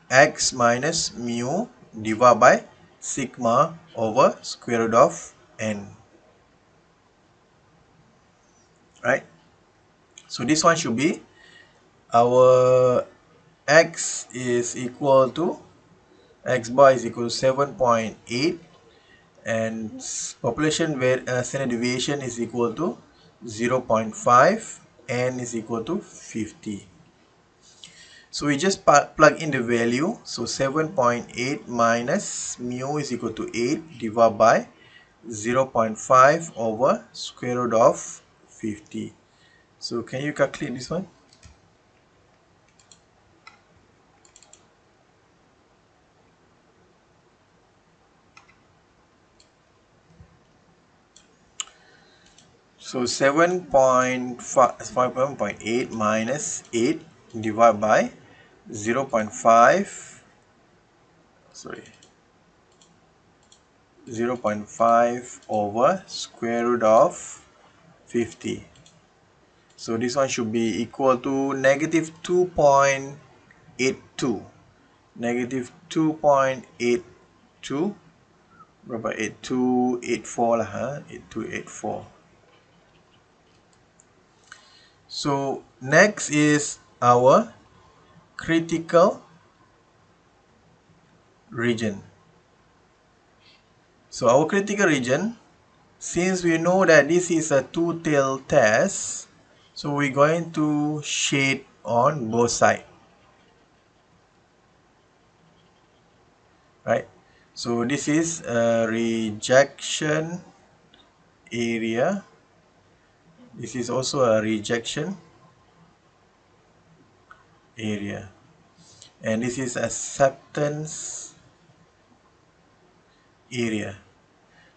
x minus mu divided by sigma over square root of n. Right? So this one should be our x is equal to, x bar is equal to 7.8, and population standard deviation is equal to 0.5, n is equal to 50. So we just plug in the value. So 7.8 minus mu is equal to 8 divided by 0.5 over square root of 50. So can you calculate this one? So 7.8 minus 8 divided by 0.5, sorry, 0.5 over square root of 50. So this one should be equal to negative 2.82. Negative 2.82. Berapa? 8284 lah, 8284. So next is our critical region. So our critical region, since we know that this is a two-tail test, so we're going to shade on both sides. Right? So this is a rejection area. This is also a rejection area. And this is acceptance area.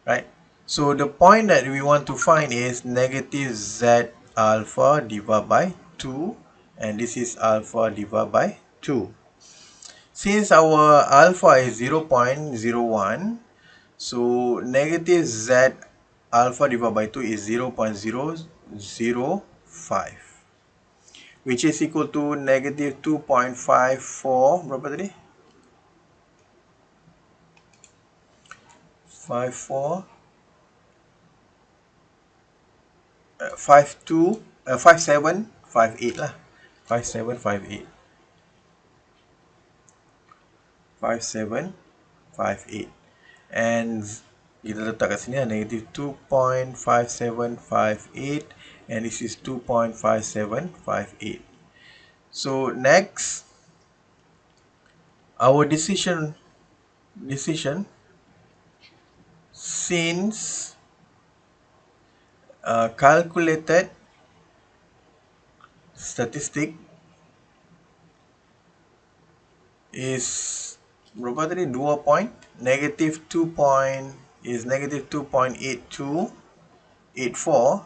Right? So the point that we want to find is negative Z alpha divided by 2. And this is alpha divided by 2. Since our alpha is 0.01, so negative Z alpha divided by 2 is 0.005, which is equal to negative 2.54, berapa tadi? 54, 52, 5758 lah. 5758. 5758. And kita letak kat sini negative 2.5758, and this is 2.5758. So next, our decision since calculated statistic is berapa tadi? 2 point, negative 2 point is negative 2.8284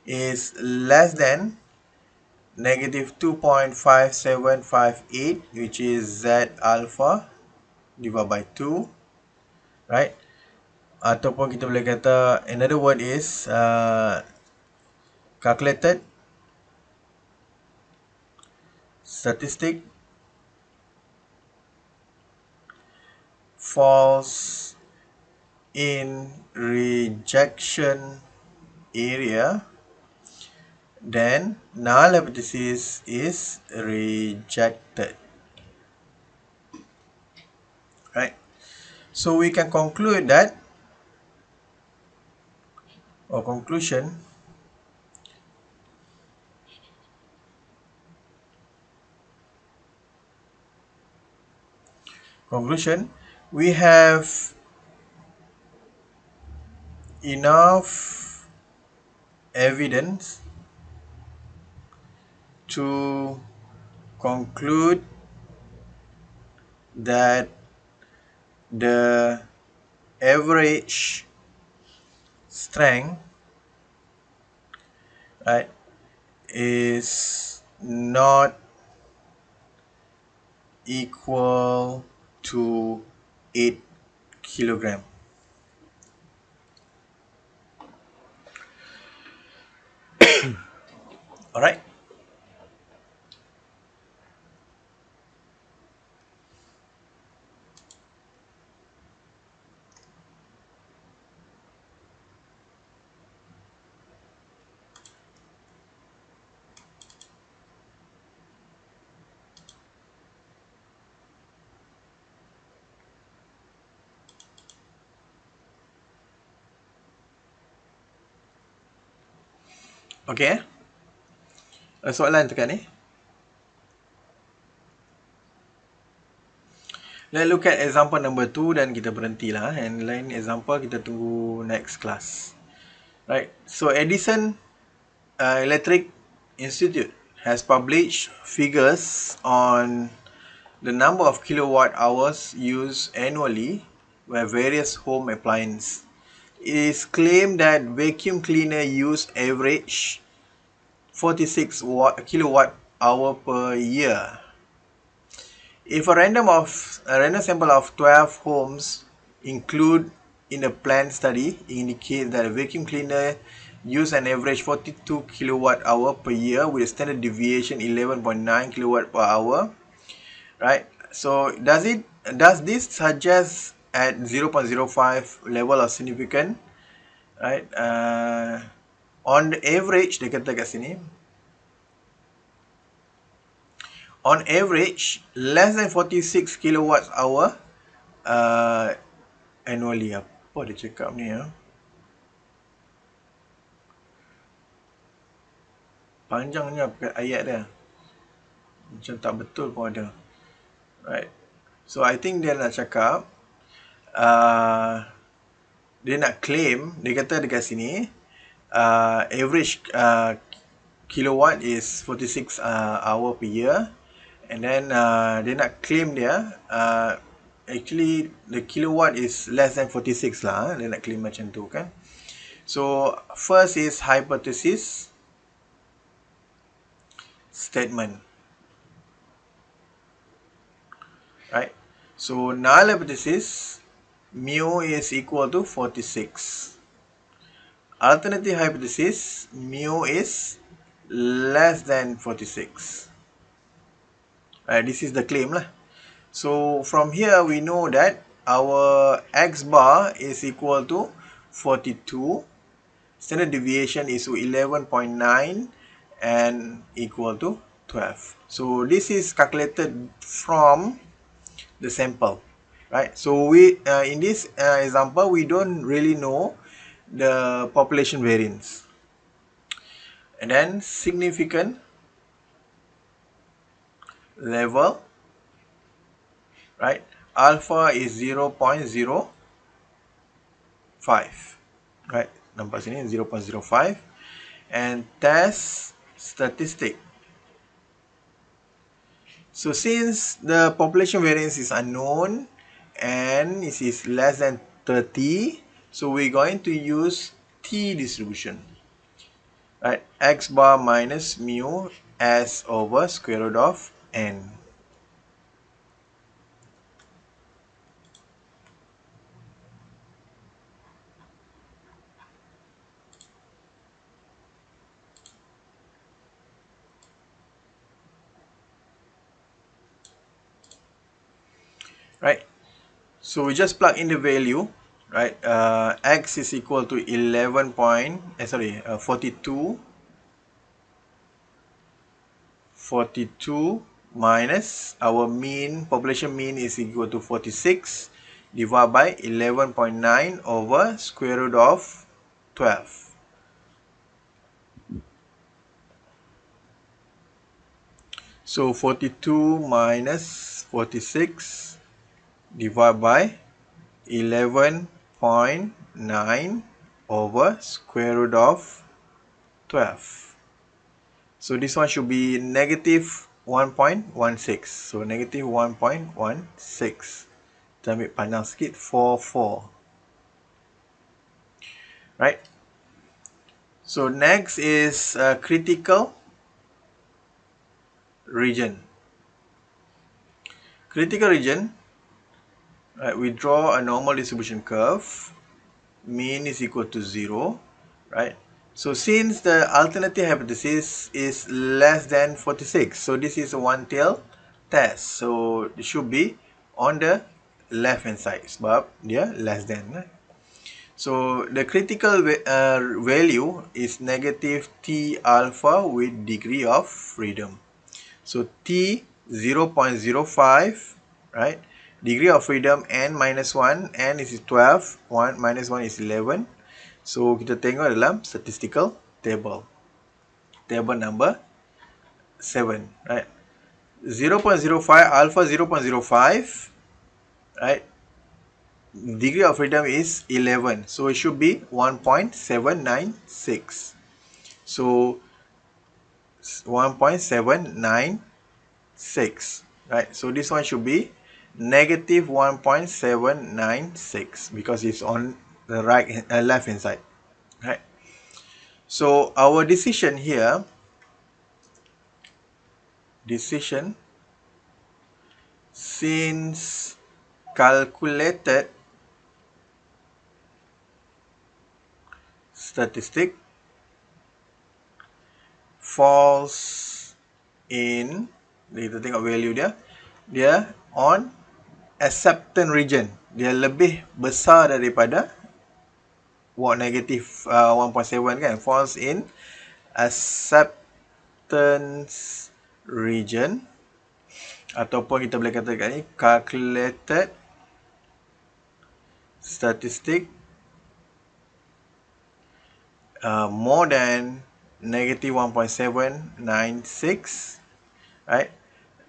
is less than negative 2.5758, which is Z alpha divided by 2, right? Ataupun kita boleh kata, another word is calculated statistic falls in rejection area then null hypothesis is rejected. Right? So we can conclude that, or conclusion, we have enough evidence to conclude that the average strength, right, is not equal to 8 kilogram. Alright? Okay. Soalan tekan ni. Let's look at example number 2 dan kita berhentilah. And lain example kita tunggu next class. Right. So Edison Electric Institute has published figures on the number of kilowatt hours used annually by various home appliances. It is claimed that vacuum cleaner use average 46 kilowatt hour per year. If a random sample of 12 homes include in a planned study indicate that a vacuum cleaner use an average 42 kilowatt hour per year with a standard deviation 11.9 kilowatt per hour, right? So does this suggest at 0.05 level of significant, right? On the average, dia kata kat sini, on average, less than 46 kilowatt hour annually. Apa dia cakap ni ya? Panjangnya ayat dia. Macam tak betul pun ada. Right. So I think dia nak cakap, dia nak claim, dia kata dekat sini, average kilowatt is 46 hour per year. And then dia nak claim dia, actually the kilowatt is less than 46 lah. Dia nak claim macam tu kan. So first is hypothesis statement. Right. So null hypothesis, mu is equal to 46. Alternative hypothesis, mu is less than 46. Right, this is the claim lah. So from here we know that our x bar is equal to 42. Standard deviation is 11.9 and equal to 12. So this is calculated from the sample, right? So we in this example we don't really know the population variance. And then significant level, right? Alpha is 0.05, right? Nampak sini 0.05. And test statistic. So since the population variance is unknown and it is less than 30, so we're going to use t distribution. Right, x bar minus mu s over square root of n. Right, so we just plug in the value, right? X is equal to 42 42 minus our mean, population mean is equal to 46 divided by 11.9 over square root of 12. So 42 minus 46 divided by 11.9 over square root of 12. So this one should be negative 1.16. So negative 1.16. Kita ambil panjang sikit, 44. Right? So next is critical region. Critical region, right, we draw a normal distribution curve. Mean is equal to 0, right? So since the alternative hypothesis is less than 46, so this is a one-tail test. So it should be on the left-hand side sebab dia less than. Right? So the critical value is negative T alpha with degree of freedom. So T 0.05, right? Degree of freedom n minus 1, n is 12, 1 minus 1 is 11. So kita tengok dalam statistical table. Table number 7, right? 0.05, alpha 0.05, right? Degree of freedom is 11. So it should be 1.796. So 1.796, right? So this one should be negative 1.796 because it's on the left hand side, right? So our decision here, since calculated statistic falls in, kita tengok value dia on acceptance region, dia lebih besar daripada negative 1.7 kan, falls in acceptance region, ataupun kita boleh katakan ni calculated statistic more than negative 1.796, right?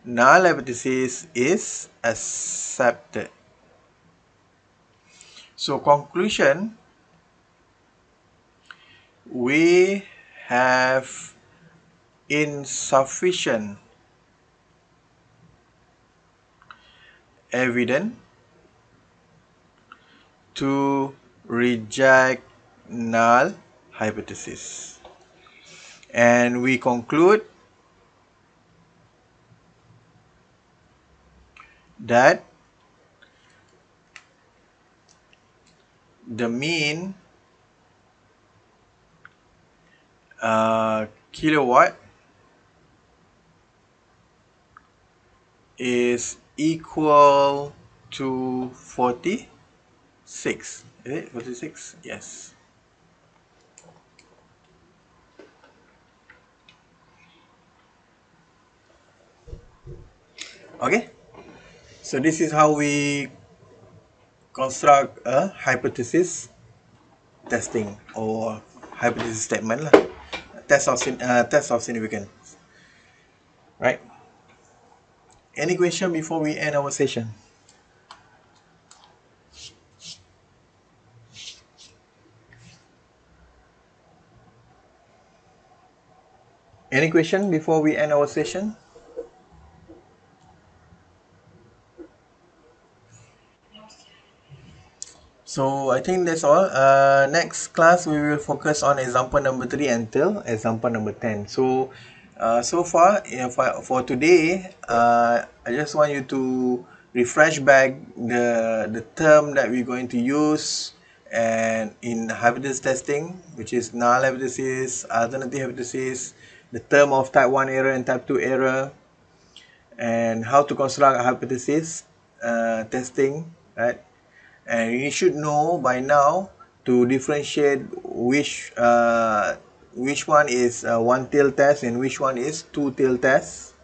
Null hypothesis is accepted. So conclusion, we have insufficient evidence to reject null hypothesis. And we conclude that the mean kilowatt is equal to 46. Is it 46? Yes. Okay. So this is how we construct a hypothesis testing or hypothesis statement lah. Test of significance. Right? Any question before we end our session? Any question before we end our session? So I think that's all. Next class we will focus on example number 3 until example number 10. So so far for today, I just want you to refresh back the term that we're going to use and in hypothesis testing, which is null hypothesis, alternative hypothesis, the term of type 1 error and type 2 error, and how to construct a hypothesis testing, right? And you should know by now to differentiate which which one is one tail test and which one is two tail test,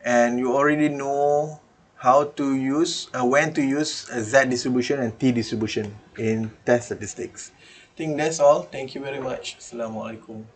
and you already know how to use when to use Z distribution and T distribution in test statistics. I think that's all. Thank you very much. Assalamualaikum.